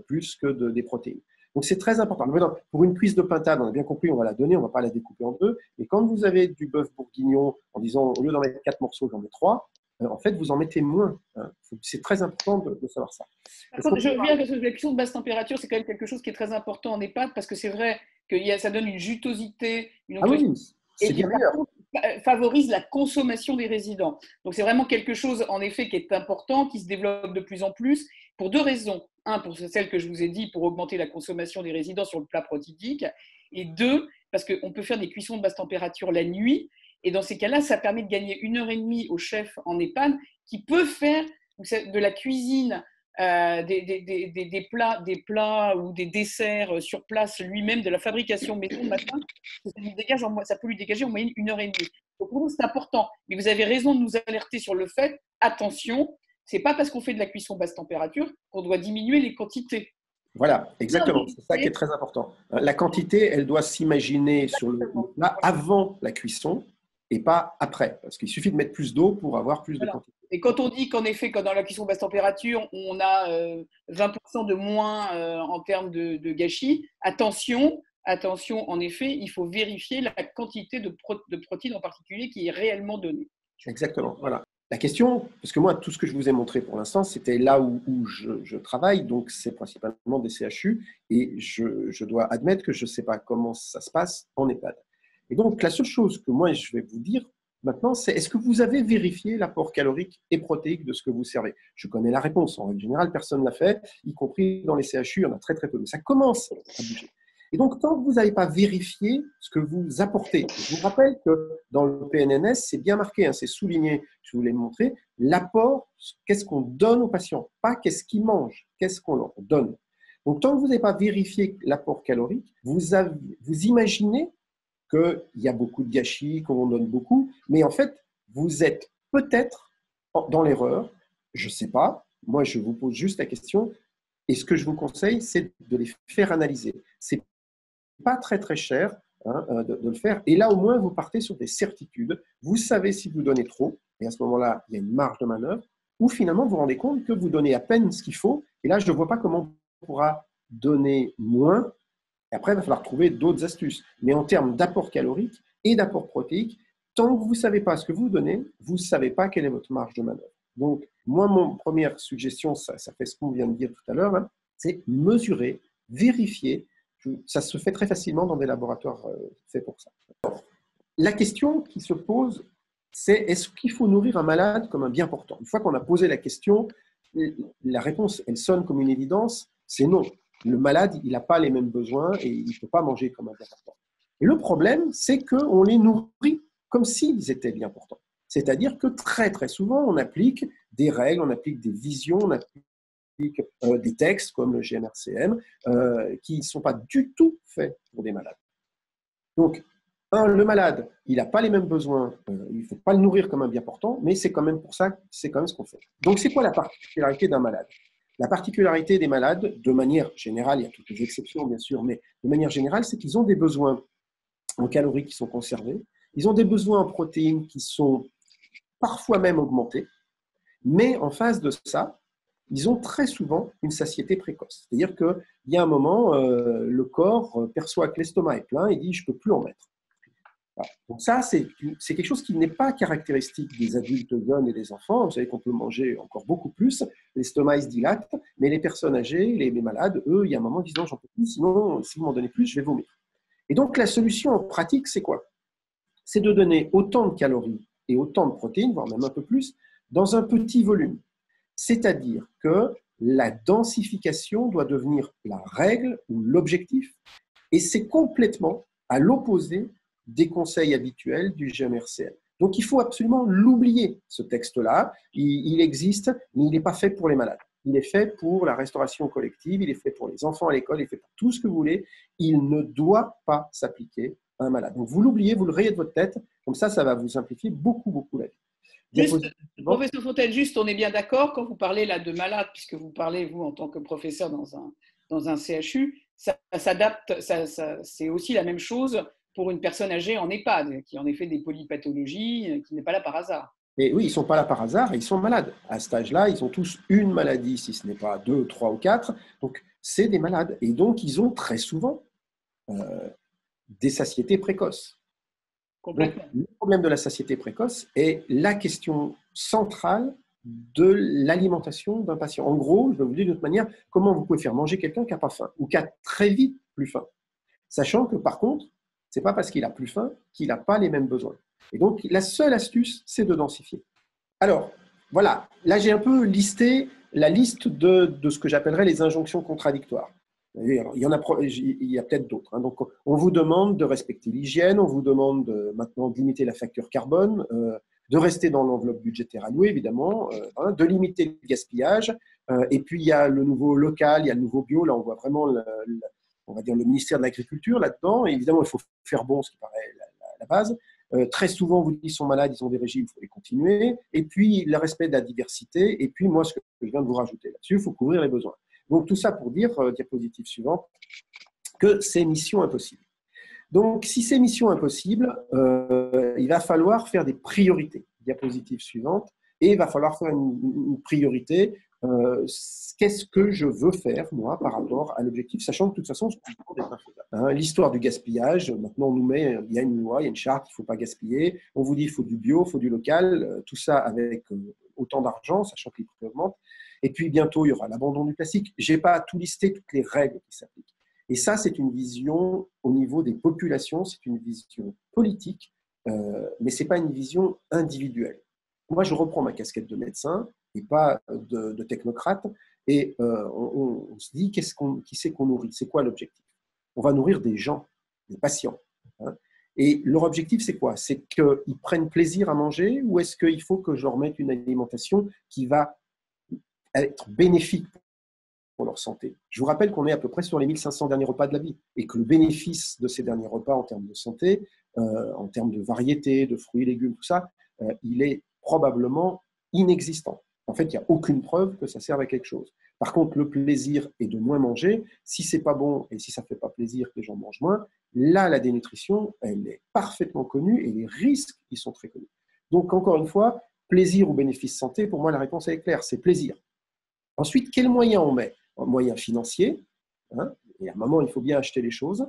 plus que des protéines. Donc, c'est très important. Maintenant, pour une cuisse de pintade, on a bien compris, on va la donner, on ne va pas la découper en deux. Mais quand vous avez du bœuf bourguignon, en disant, au lieu d'en mettre 4 morceaux, j'en mets 3, en fait, vous en mettez moins. Hein. C'est très important de savoir ça. Par contre, je reviens parce que la cuisson de basse température, c'est quand même quelque chose qui est très important en EHPAD parce que c'est vrai que ça donne une jutosité, une oui, c'est bien meilleur. Favorise la consommation des résidents. Donc c'est vraiment quelque chose en effet qui est important, qui se développe de plus en plus pour deux raisons. Un, pour celle que je vous ai dit, pour augmenter la consommation des résidents sur le plat protidique. Et deux, parce qu'on peut faire des cuissons de basse température la nuit. Et dans ces cas-là, ça permet de gagner 1 heure et demie au chef en EHPAD qui peut faire de la cuisine, des plats ou des desserts sur place lui-même, de la fabrication maison le matin. Ça peut lui dégager en moyenne 1 heure et demie. Donc pour nous, c'est important. Mais vous avez raison de nous alerter sur le fait, attention, c'est pas parce qu'on fait de la cuisson basse température qu'on doit diminuer les quantités. Voilà, exactement. C'est ça qui est très important. La quantité, elle doit s'imaginer sur le plat avant la cuisson et pas après. Parce qu'il suffit de mettre plus d'eau pour avoir plus de quantité. Et quand on dit qu'en effet, quand dans la cuisson basse température, on a 20% de moins en termes de gâchis, attention, en effet, il faut vérifier la quantité de protéines en particulier qui est réellement donnée. Exactement, voilà. La question, parce que moi, tout ce que je vous ai montré pour l'instant, c'était là où je travaille, donc c'est principalement des CHU, et je dois admettre que je ne sais pas comment ça se passe en EHPAD. Et donc, la seule chose que moi, je vais vous dire, maintenant, c'est est-ce que vous avez vérifié l'apport calorique et protéique de ce que vous servez? Je connais la réponse. En règle générale, personne ne l'a fait, y compris dans les CHU, il y en a très très peu. Mais ça commence à bouger. Et donc, tant que vous n'avez pas vérifié ce que vous apportez, je vous rappelle que dans le PNNS, c'est bien marqué, hein, c'est souligné, je vous l'ai montré, l'apport, qu'est-ce qu'on donne aux patients, pas qu'est-ce qu'ils mangent, qu'est-ce qu'on leur donne. Donc, tant que vous n'avez pas vérifié l'apport calorique, vous imaginez qu'il y a beaucoup de gâchis, qu'on donne beaucoup, mais en fait, vous êtes peut-être dans l'erreur, je ne sais pas, moi je vous pose juste la question, et ce que je vous conseille, c'est de les faire analyser. C'est pas très très cher hein, de le faire, et là au moins vous partez sur des certitudes, vous savez si vous donnez trop, et à ce moment-là, il y a une marge de manœuvre, ou finalement vous vous rendez compte que vous donnez à peine ce qu'il faut, et là je ne vois pas comment on pourra donner moins. Et après, il va falloir trouver d'autres astuces. Mais en termes d'apport calorique et d'apport protéique, tant que vous ne savez pas ce que vous donnez, vous ne savez pas quelle est votre marge de manœuvre. Donc, moi, mon première suggestion, ça fait ce qu'on vient de dire tout à l'heure, hein, c'est mesurer, vérifier. Ça se fait très facilement dans des laboratoires faits pour ça. La question qui se pose, c'est est-ce qu'il faut nourrir un malade comme un bien portant? Une fois qu'on a posé la question, la réponse, elle sonne comme une évidence, c'est non. Le malade, il n'a pas les mêmes besoins et il ne peut pas manger comme un bien portant. Et le problème, c'est qu'on les nourrit comme s'ils étaient bien portants. C'est-à-dire que très, très souvent, on applique des règles, on applique des visions, on applique des textes comme le GMRCM qui ne sont pas du tout faits pour des malades. Donc, le malade, il n'a pas les mêmes besoins, il ne faut pas le nourrir comme un bien portant, mais c'est quand même pour ça, c'est quand même ce qu'on fait. Donc, c'est quoi la particularité d'un malade? La particularité des malades, de manière générale, il y a toutes les exceptions bien sûr, mais de manière générale, c'est qu'ils ont des besoins en calories qui sont conservés, ils ont des besoins en protéines qui sont parfois même augmentés, mais en face de ça, ils ont très souvent une satiété précoce. C'est-à-dire qu'il y a un moment, le corps perçoit que l'estomac est plein et dit « je ne peux plus en mettre ». Voilà. Donc ça, c'est quelque chose qui n'est pas caractéristique des adultes jeunes et des enfants. Vous savez qu'on peut manger encore beaucoup plus, l'estomac se dilate, mais les personnes âgées, les malades, eux, il y a un moment, ils disent « non, j'en peux plus, sinon, si vous m'en donnez plus, je vais vomir ». Et donc la solution en pratique, c'est quoi? C'est de donner autant de calories et autant de protéines, voire même un peu plus, dans un petit volume. C'est-à-dire que la densification doit devenir la règle ou l'objectif, et c'est complètement à l'opposé des conseils habituels du GMRCM. Donc il faut absolument l'oublier, ce texte-là. Il existe, mais il n'est pas fait pour les malades. Il est fait pour la restauration collective, il est fait pour les enfants à l'école, il est fait pour tout ce que vous voulez. Il ne doit pas s'appliquer à un malade. Donc vous l'oubliez, vous le rayez de votre tête, comme ça va vous simplifier beaucoup, beaucoup la vie. Juste, professeur Fontaine, juste, on est bien d'accord quand vous parlez là de malade, puisque vous parlez, vous, en tant que professeur dans un CHU, ça s'adapte, c'est aussi la même chose pour une personne âgée en EHPAD, qui en effet des polypathologies, qui n'est pas là par hasard. Et oui, ils ne sont pas là par hasard, ils sont malades. À cet âge-là, ils ont tous une maladie, si ce n'est pas 2, 3 ou 4. Donc, c'est des malades. Et donc, ils ont très souvent des satiétés précoces. Donc, le problème de la satiété précoce est la question centrale de l'alimentation d'un patient. En gros, je vais vous dire d'une autre manière, comment vous pouvez faire manger quelqu'un qui n'a pas faim ou qui a très vite plus faim. Sachant que par contre, ce n'est pas parce qu'il a plus faim qu'il n'a pas les mêmes besoins. Et donc, la seule astuce, c'est de densifier. Alors, voilà, là j'ai un peu listé la liste de ce que j'appellerais les injonctions contradictoires. Il y a peut-être d'autres. Hein. Donc, on vous demande de respecter l'hygiène, on vous demande maintenant de limiter la facture carbone, de rester dans l'enveloppe budgétaire allouée, évidemment, de limiter le gaspillage. Et puis, il y a le nouveau local, il y a le nouveau bio. Là, on voit vraiment, on va dire, le ministère de l'Agriculture là-dedans. Et évidemment, il faut faire bon, ce qui paraît la base. Très souvent, vous dites qu'ils sont malades, ils ont des régimes, il faut les continuer. Et puis, le respect de la diversité. Et puis, moi, ce que je viens de vous rajouter là-dessus, il faut couvrir les besoins. Donc, tout ça pour dire, diapositive suivante, que c'est mission impossible. Donc, si c'est mission impossible, il va falloir faire des priorités. Diapositive suivante. Et il va falloir faire une priorité. Qu'est-ce que je veux faire, moi, par rapport à l'objectif, sachant que de toute façon, je comprends d'être infaisable. L'histoire du gaspillage, maintenant, on nous met, il y a une loi, il y a une charte, il ne faut pas gaspiller. On vous dit qu'il faut du bio, il faut du local, tout ça avec autant d'argent, sachant que les prix augmentent. Et puis, bientôt, il y aura l'abandon du plastique. Je n'ai pas tout listé, toutes les règles qui s'appliquent. Et ça, c'est une vision au niveau des populations, c'est une vision politique mais ce n'est pas une vision individuelle. Moi, je reprends ma casquette de médecin et pas de technocrate, et on se dit, qui c'est qu'on nourrit? C'est quoi l'objectif? On va nourrir des gens, des patients. Hein. Et leur objectif, c'est quoi? C'est qu'ils prennent plaisir à manger, ou est-ce qu'il faut que je leur mette une alimentation qui va être bénéfique pour leur santé? Je vous rappelle qu'on est à peu près sur les 1500 derniers repas de la vie, et que le bénéfice de ces derniers repas en termes de santé, en termes de variété, de fruits et légumes, tout ça, il est probablement inexistant. En fait, il n'y a aucune preuve que ça serve à quelque chose. Par contre, le plaisir est de moins manger. Si ce n'est pas bon et si ça ne fait pas plaisir que les gens mangent moins, là, la dénutrition, elle est parfaitement connue et les risques, ils sont très connus. Donc, encore une fois, plaisir ou bénéfice santé, pour moi, la réponse est claire, c'est plaisir. Ensuite, quels moyens on met? Moyens financiers, hein, et à un moment, il faut bien acheter les choses,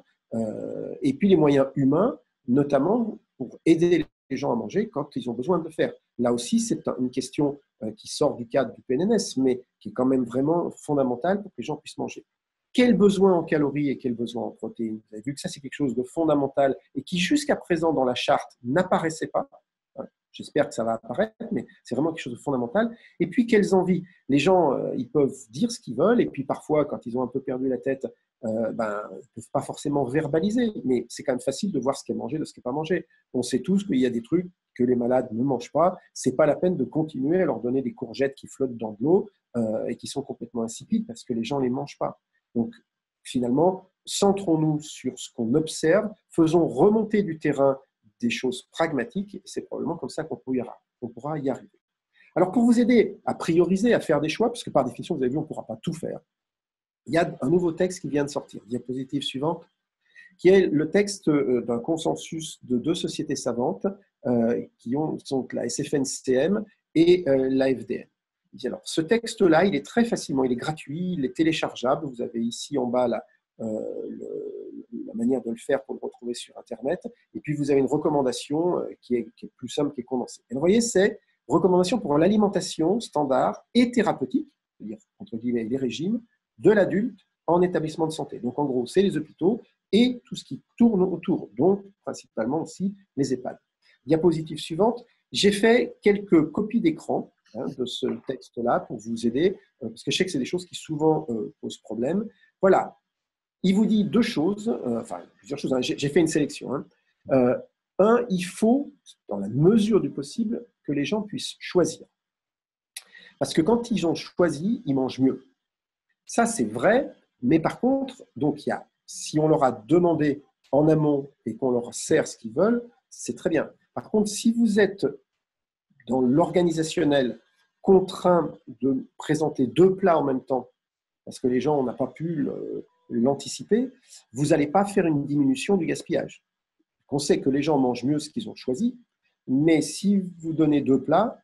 et puis les moyens humains, notamment pour aider les gens à manger quand ils ont besoin de le faire. Là aussi, c'est une question qui sort du cadre du PNNS, mais qui est quand même vraiment fondamentale pour que les gens puissent manger. Quels besoins en calories et quels besoins en protéines? Vous avez vu que ça, c'est quelque chose de fondamental et qui, jusqu'à présent, dans la charte, n'apparaissait pas. J'espère que ça va apparaître, mais c'est vraiment quelque chose de fondamental. Et puis, quelles envies? Les gens, ils peuvent dire ce qu'ils veulent, et puis parfois, quand ils ont un peu perdu la tête, ils ne peuvent pas forcément verbaliser, mais c'est quand même facile de voir ce qui est mangé, de ce qui n'est pas mangé. On sait tous qu'il y a des trucs que les malades ne mangent pas. Ce n'est pas la peine de continuer à leur donner des courgettes qui flottent dans de l'eau et qui sont complètement insipides parce que les gens ne les mangent pas. Donc, finalement, centrons-nous sur ce qu'on observe, faisons remonter du terrain des choses pragmatiques, et c'est probablement comme ça qu'on pourra y arriver. Alors, pour vous aider à prioriser, à faire des choix, parce que par définition, vous avez vu, on ne pourra pas tout faire, il y a un nouveau texte qui vient de sortir, diapositive suivante, qui est le texte d'un consensus de 2 sociétés savantes qui sont la SFNCM et l'AFDN. Alors, ce texte-là, il est très facilement, il est gratuit, il est téléchargeable. Vous avez ici en bas la manière de le faire pour le retrouver sur Internet. Et puis, vous avez une recommandation qui est plus simple, qui est condensée. Et vous voyez, c'est recommandation pour l'alimentation standard et thérapeutique, c'est-à-dire, entre guillemets, les régimes, de l'adulte en établissement de santé. Donc, en gros, c'est les hôpitaux et tout ce qui tourne autour, donc principalement aussi les EHPAD. Diapositive suivante, j'ai fait quelques copies d'écran de ce texte-là pour vous aider, parce que je sais que c'est des choses qui souvent posent problème. Voilà, il vous dit 2 choses, enfin plusieurs choses, hein. J'ai fait une sélection. Hein. Il faut, dans la mesure du possible, que les gens puissent choisir. Parce que quand ils ont choisi, ils mangent mieux. Ça, c'est vrai, mais par contre, donc si on leur a demandé en amont et qu'on leur sert ce qu'ils veulent, c'est très bien. Par contre, si vous êtes dans l'organisationnel contraint de présenter 2 plats en même temps, parce que les gens n'ont pas pu l'anticiper, vous n'allez pas faire une diminution du gaspillage. On sait que les gens mangent mieux ce qu'ils ont choisi, mais si vous donnez 2 plats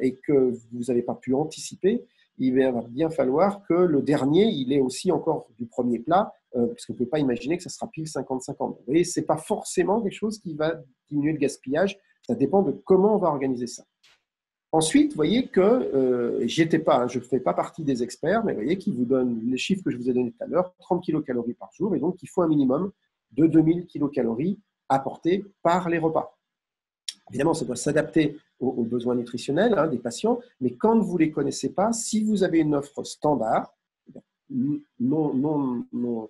et que vous n'avez pas pu anticiper, il va bien falloir que le dernier, il ait aussi encore du premier plat, parce qu'on ne peut pas imaginer que ça sera pile 50-50. Vous voyez, ce n'est pas forcément quelque chose qui va diminuer le gaspillage, ça dépend de comment on va organiser ça. Ensuite, vous voyez que je ne fais pas partie des experts, mais vous voyez qu'il vous donne les chiffres que je vous ai donnés tout à l'heure, 30 kilocalories par jour, et donc il faut un minimum de 2000 kilocalories apportées par les repas. Évidemment, ça doit s'adapter aux besoins nutritionnels des patients, mais quand vous ne les connaissez pas, si vous avez une offre standard, non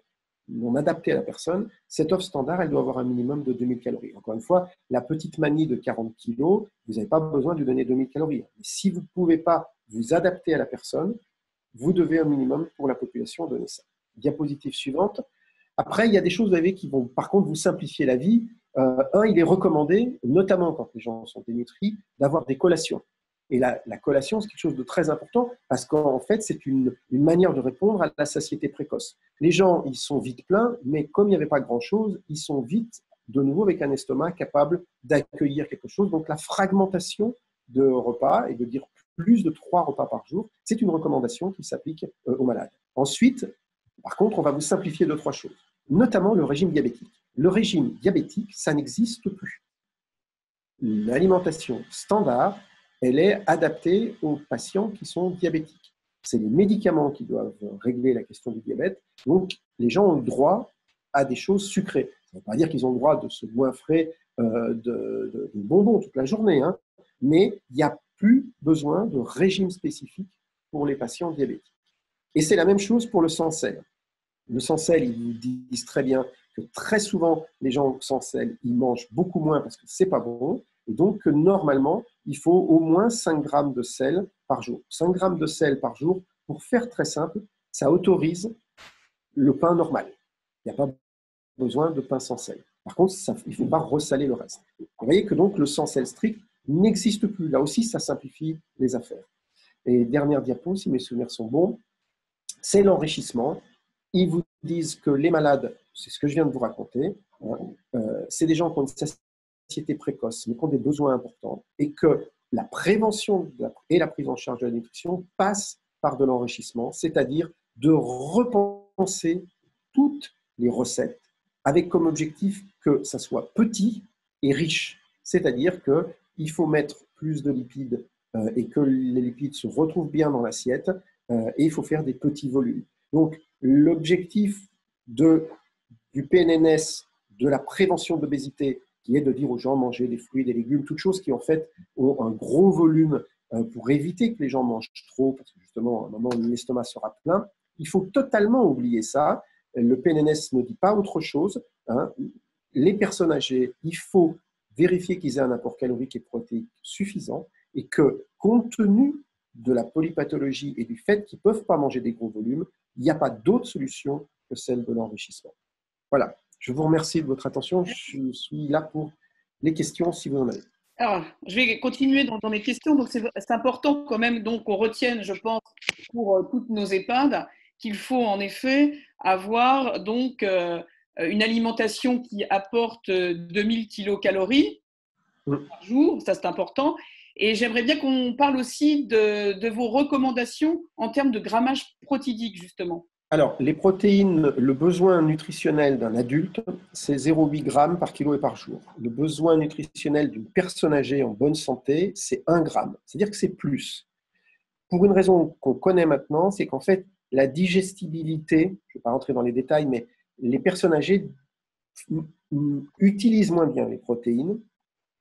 adaptée à la personne, cette offre standard, elle doit avoir un minimum de 2000 calories. Encore une fois, la petite manie de 40 kg, vous n'avez pas besoin de lui donner 2000 calories. Mais si vous ne pouvez pas vous adapter à la personne, vous devez un minimum pour la population donner ça. Diapositive suivante. Après, il y a des choses, vous savez, qui vont par contre vous simplifier la vie. Il est recommandé, notamment quand les gens sont dénutris, d'avoir des collations. Et la collation, c'est quelque chose de très important parce qu'en fait, c'est une manière de répondre à la satiété précoce. Les gens, ils sont vite pleins, mais comme il n'y avait pas grand-chose, ils sont vite de nouveau avec un estomac capable d'accueillir quelque chose. Donc, la fragmentation de repas et de dire plus de 3 repas par jour, c'est une recommandation qui s'applique aux malades. Ensuite, par contre, on va vous simplifier 2-3 choses, notamment le régime diabétique. Le régime diabétique, ça n'existe plus. L'alimentation standard, elle est adaptée aux patients qui sont diabétiques. C'est les médicaments qui doivent régler la question du diabète. Donc, les gens ont le droit à des choses sucrées. Ça ne veut pas dire qu'ils ont le droit de se goinfrer de bonbons toute la journée, hein, mais il n'y a plus besoin de régime spécifique pour les patients diabétiques. Et c'est la même chose pour le sans sel. Le sans sel, ils vous disent très bien que très souvent, les gens sans sel, ils mangent beaucoup moins parce que ce n'est pas bon. Et donc, normalement, il faut au moins 5 grammes de sel par jour. 5 grammes de sel par jour, pour faire très simple, ça autorise le pain normal. Il n'y a pas besoin de pain sans sel. Par contre, il ne faut pas ressaler le reste. Vous voyez que donc le sans sel strict n'existe plus. Là aussi, ça simplifie les affaires. Et dernière diapo, si mes souvenirs sont bons, c'est l'enrichissement. Ils vous disent que les malades, c'est ce que je viens de vous raconter, hein, c'est des gens qui ont une satiété précoce, mais qui ont des besoins importants, et que la prévention et la prise en charge de la nutrition passent par de l'enrichissement, c'est-à-dire de repenser toutes les recettes avec comme objectif que ça soit petit et riche. C'est-à-dire qu'il faut mettre plus de lipides et que les lipides se retrouvent bien dans l'assiette et il faut faire des petits volumes. Donc, l'objectif du PNNS, de la prévention de l'obésité, qui est de dire aux gens manger des fruits, des légumes, toutes choses qui en fait ont un gros volume pour éviter que les gens mangent trop, parce que justement, à un moment, l'estomac sera plein. Il faut totalement oublier ça. Le PNNS ne dit pas autre chose. Hein. Les personnes âgées, il faut vérifier qu'ils aient un apport calorique et protéique suffisant et que, compte tenu de la polypathologie et du fait qu'ils ne peuvent pas manger des gros volumes, il n'y a pas d'autre solution que celle de l'enrichissement. Voilà. Je vous remercie de votre attention. Je suis là pour les questions si vous en avez. Alors, je vais continuer dans mes questions. Donc, c'est important quand même qu'on retienne, je pense, pour toutes nos EHPAD, qu'il faut en effet avoir donc une alimentation qui apporte 2000 kilocalories par jour. Ça, c'est important. Et j'aimerais bien qu'on parle aussi de vos recommandations en termes de grammage protidique, justement. Alors, les protéines, le besoin nutritionnel d'un adulte, c'est 0,8 g par kilo et par jour. Le besoin nutritionnel d'une personne âgée en bonne santé, c'est 1 gramme. C'est-à-dire que c'est plus. Pour une raison qu'on connaît maintenant, c'est qu'en fait, la digestibilité, je ne vais pas rentrer dans les détails, mais les personnes âgées utilisent moins bien les protéines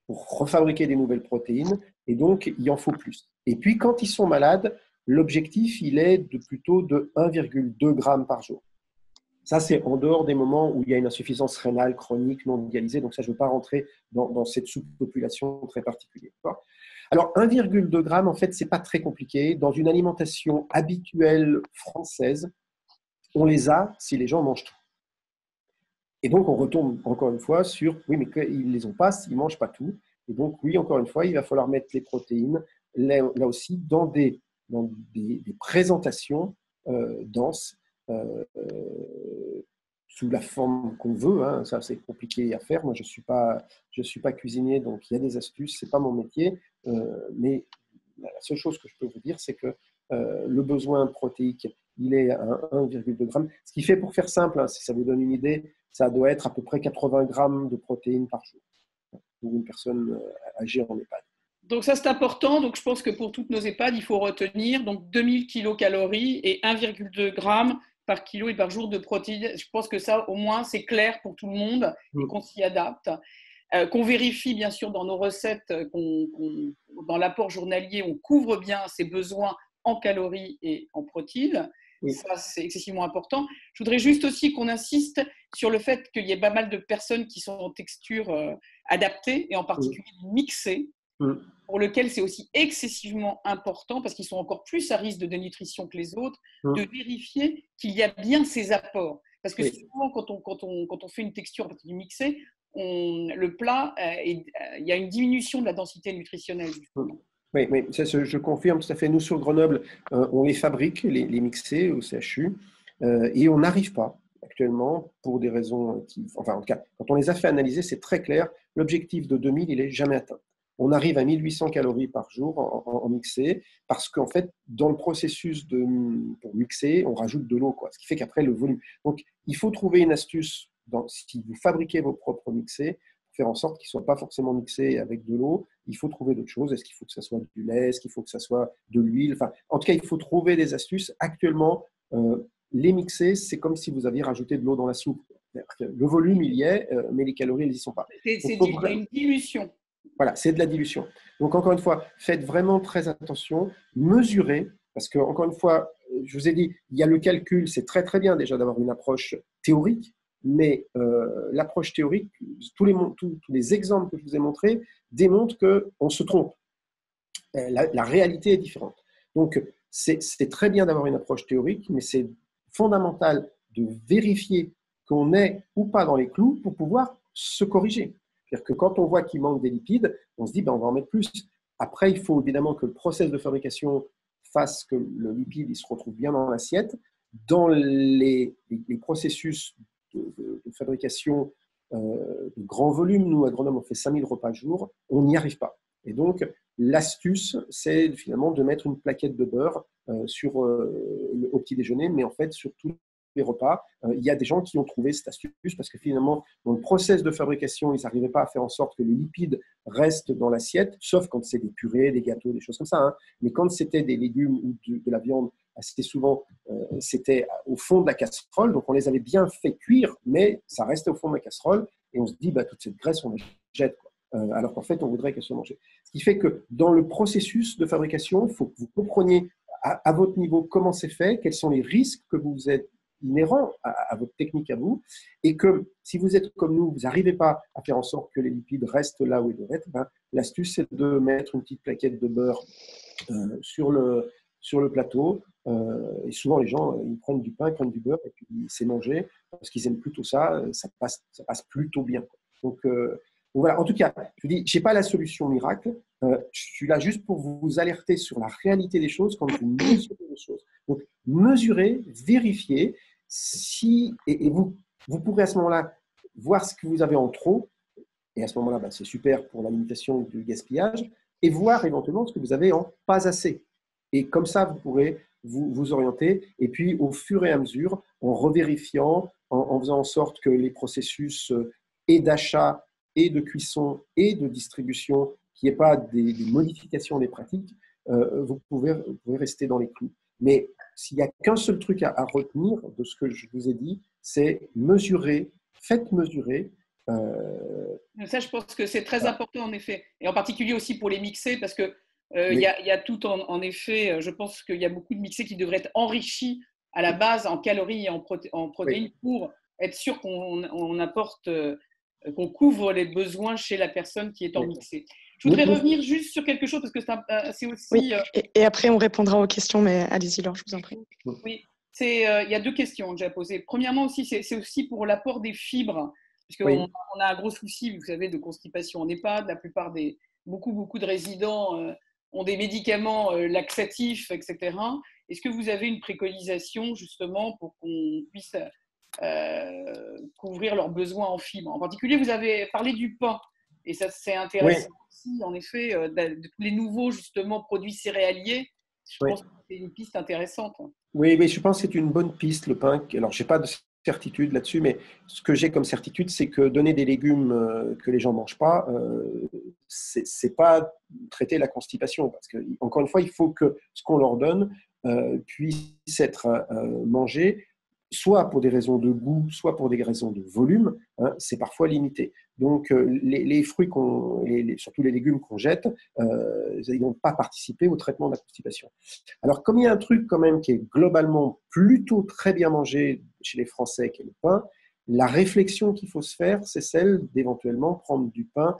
pour refabriquer des nouvelles protéines, et donc il en faut plus. Et puis, quand ils sont malades, l'objectif, il est plutôt de 1,2 g par jour. Ça, c'est en dehors des moments où il y a une insuffisance rénale chronique non dialysée. Donc ça, je ne veux pas rentrer dans cette sous-population très particulière. Alors, 1,2 g, en fait, ce n'est pas très compliqué. Dans une alimentation habituelle française, on les a si les gens mangent tout. Et donc, on retombe encore une fois sur, oui, mais ils ne les ont pas s'ils ne mangent pas tout. Et donc, oui, encore une fois, il va falloir mettre les protéines, là aussi, dans des présentations denses, sous la forme qu'on veut. Hein. Ça, c'est compliqué à faire. Moi, je suis pas cuisinier, donc il y a des astuces. C'est pas mon métier. Mais la seule chose que je peux vous dire, c'est que le besoin protéique, il est à 1,2 g. Ce qui fait, pour faire simple, hein, si ça vous donne une idée, ça doit être à peu près 80 grammes de protéines par jour pour une personne âgée en EHPAD. Donc ça, c'est important. Donc je pense que pour toutes nos EHPAD, il faut retenir donc 2000 kilocalories et 1,2 g par kilo et par jour de protéines. Je pense que ça, au moins, c'est clair pour tout le monde et qu'on s'y adapte. Qu'on vérifie bien sûr dans nos recettes, dans l'apport journalier, on couvre bien ses besoins en calories et en protéines. Oui. Ça, c'est excessivement important. Je voudrais juste aussi qu'on insiste sur le fait qu'il y ait pas mal de personnes qui sont en texture adaptée et en particulier mixée, pour lequel c'est aussi excessivement important, parce qu'ils sont encore plus à risque de dénutrition que les autres, de vérifier qu'il y a bien ces apports. Parce que souvent, quand on fait une texture mixée, le plat, il y a une diminution de la densité nutritionnelle. Oui, mais ça, je confirme tout à fait. Nous, sur Grenoble, on les fabrique, les mixés au CHU, et on n'arrive pas actuellement pour des raisons enfin, en tout cas, quand on les a fait analyser, c'est très clair. L'objectif de 2000, il n'est jamais atteint. On arrive à 1800 calories par jour en mixé, parce qu'en fait, dans le processus pour mixer, on rajoute de l'eau, ce qui fait qu'après, le volume. Donc, il faut trouver une astuce, si vous fabriquez vos propres mixés, faire en sorte qu'ils ne soient pas forcément mixés avec de l'eau. Il faut trouver d'autres choses. Est-ce qu'il faut que ça soit du lait? Est-ce qu'il faut que ça soit de l'huile? Enfin, en tout cas, il faut trouver des astuces. Actuellement, les mixés, c'est comme si vous aviez rajouté de l'eau dans la soupe. Le volume, il y est, mais les calories, elles n'y sont pas. C'est une dilution. Voilà, c'est de la dilution. Donc, encore une fois, faites vraiment très attention, mesurez, parce que, encore une fois, je vous ai dit, il y a le calcul, c'est très très bien déjà d'avoir une approche théorique, mais l'approche théorique, tous les exemples que je vous ai montrés démontrent qu'on se trompe. La réalité est différente. Donc, c'est très bien d'avoir une approche théorique, mais c'est fondamental de vérifier qu'on est ou pas dans les clous pour pouvoir se corriger. C'est-à-dire que quand on voit qu'il manque des lipides, on se dit, ben, on va en mettre plus. Après, il faut évidemment que le process de fabrication fasse que le lipide il se retrouve bien dans l'assiette. Dans les processus de fabrication de grand volume, nous, à Grenoble, on fait 5000 repas par jour, on n'y arrive pas. Et donc, l'astuce, c'est finalement de mettre une plaquette de beurre au petit déjeuner, mais en fait, sur tous les repas. Il y a des gens qui ont trouvé cette astuce parce que finalement, dans le process de fabrication, ils n'arrivaient pas à faire en sorte que les lipides restent dans l'assiette, sauf quand c'est des purées, des gâteaux, des choses comme ça. Hein. Mais quand c'était des légumes ou de la viande, assez souvent, c'était au fond de la casserole. Donc, on les avait bien fait cuire, mais ça restait au fond de la casserole. Et on se dit, bah, toute cette graisse, on la jette, quoi. Alors qu'en fait, on voudrait qu'elle soit mangée. Ce qui fait que dans le processus de fabrication, il faut que vous compreniez à votre niveau comment c'est fait, quels sont les risques que vous êtes inhérents à votre technique à vous, et que si vous êtes comme nous, vous n'arrivez pas à faire en sorte que les lipides restent là où ils doivent être, ben, l'astuce, c'est de mettre une petite plaquette de beurre sur le plateau. Et souvent, les gens, ils prennent du pain, ils prennent du beurre, et puis c'est mangé, parce qu'ils aiment plutôt ça, ça passe plutôt bien. Donc voilà, en tout cas, je vous dis, je n'ai pas la solution miracle. Je suis là juste pour vous alerter sur la réalité des choses quand vous mesurez les choses. Donc, mesurez, vérifiez, et vous pourrez à ce moment-là voir ce que vous avez en trop, et à ce moment-là, ben, c'est super pour la limitation du gaspillage, et voir éventuellement ce que vous avez en pas assez. Et comme ça, vous pourrez vous orienter, et puis au fur et à mesure, en revérifiant, en faisant en sorte que les processus et d'achat, et de cuisson, et de distribution, qu'il n'y ait pas des modifications des pratiques, vous pouvez rester dans les clous. Mais s'il n'y a qu'un seul truc à retenir de ce que je vous ai dit, c'est mesurer, faites mesurer. Ça, je pense que c'est très important, en effet. Et en particulier aussi pour les mixés, parce que Mais, y a tout en effet, je pense qu'il y a beaucoup de mixés qui devraient être enrichis à la base en calories et en protéines oui, pour être sûr qu'on apporte, qu'on couvre les besoins chez la personne qui est en oui. mixé. Je voudrais revenir juste sur quelque chose, parce que c'est aussi… Oui, et après on répondra aux questions, mais allez-y Laure, je vous en prie. Oui, il y a deux questions que j'ai à poser. Premièrement aussi, c'est aussi pour l'apport des fibres, puisqu'on Oui. on a un gros souci, vous savez, de constipation en EHPAD. La plupart beaucoup de résidents ont des médicaments laxatifs, etc. Est-ce que vous avez une préconisation justement pour qu'on puisse couvrir leurs besoins en fibres? En particulier, vous avez parlé du pain, et ça c'est Oui, intéressant aussi, en effet, de tous les nouveaux justement produits céréaliers. Je oui. pense que c'est une piste intéressante. Oui, mais je pense que c'est une bonne piste, le pain. Alors, je n'ai pas de certitude là-dessus, mais ce que j'ai comme certitude, c'est que donner des légumes que les gens ne mangent pas, c'est pas traiter la constipation. Parce que, encore une fois, il faut que ce qu'on leur donne puisse être mangé, soit pour des raisons de goût, soit pour des raisons de volume. Hein, c'est parfois limité. Donc, les fruits, surtout les légumes qu'on jette, ils n'ont pas participé au traitement de la constipation. Alors, comme il y a un truc quand même qui est globalement plutôt très bien mangé chez les Français, qui est le pain, la réflexion qu'il faut se faire, c'est celle d'éventuellement prendre du pain,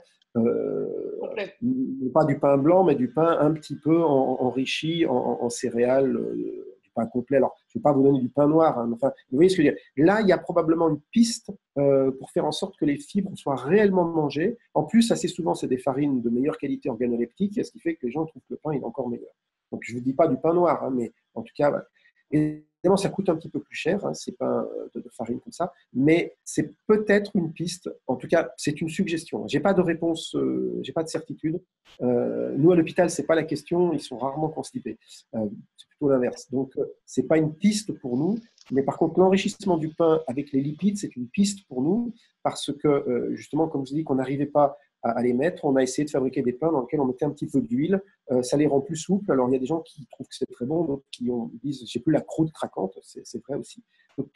pas du pain blanc, mais du pain un petit peu enrichi en céréales, du pain complet. Alors, je ne vais pas vous donner du pain noir, hein, enfin, vous voyez ce que je veux dire. Là, il y a probablement une piste pour faire en sorte que les fibres soient réellement mangées. En plus, assez souvent, c'est des farines de meilleure qualité organoleptique, ce qui fait que les gens trouvent que le pain est encore meilleur. Donc, je ne vous dis pas du pain noir, hein, mais en tout cas, voilà. Évidemment, ça coûte un petit peu plus cher, hein, ces pains de farine comme ça, mais c'est peut-être une piste. En tout cas, c'est une suggestion. Je n'ai pas de réponse, je n'ai pas de certitude. Nous, à l'hôpital, ce n'est pas la question, ils sont rarement constipés. C'est plutôt l'inverse. Donc, ce n'est pas une piste pour nous, mais par contre, l'enrichissement du pain avec les lipides, c'est une piste pour nous, parce que, justement, comme je dis, qu'on n'arrivait pas à les mettre. On a essayé de fabriquer des pains dans lesquels on mettait un petit peu d'huile. Ça les rend plus souples. Alors, il y a des gens qui trouvent que c'est très bon, d'autres qui disent j'ai plus la croûte craquante. C'est vrai aussi. Donc,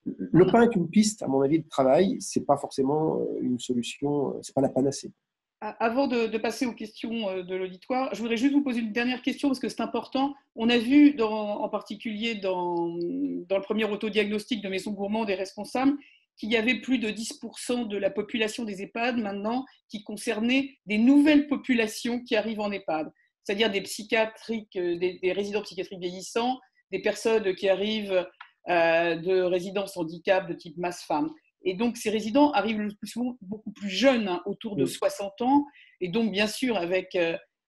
Le pain est une piste, à mon avis, de travail. C'est pas forcément une solution, c'est pas la panacée. Avant de passer aux questions de l'auditoire, je voudrais juste vous poser une dernière question parce que c'est important. On a vu en particulier dans le premier autodiagnostic de Maison Gourmand des responsables qu'il y avait plus de 10% de la population des EHPAD maintenant qui concernait des nouvelles populations qui arrivent en EHPAD, c'est-à-dire des psychiatriques, des résidents psychiatriques vieillissants, des personnes qui arrivent de résidences handicap de type masse-femme. Et donc, ces résidents arrivent le plus souvent beaucoup plus jeunes, hein, autour de 60 ans, et donc, bien sûr, avec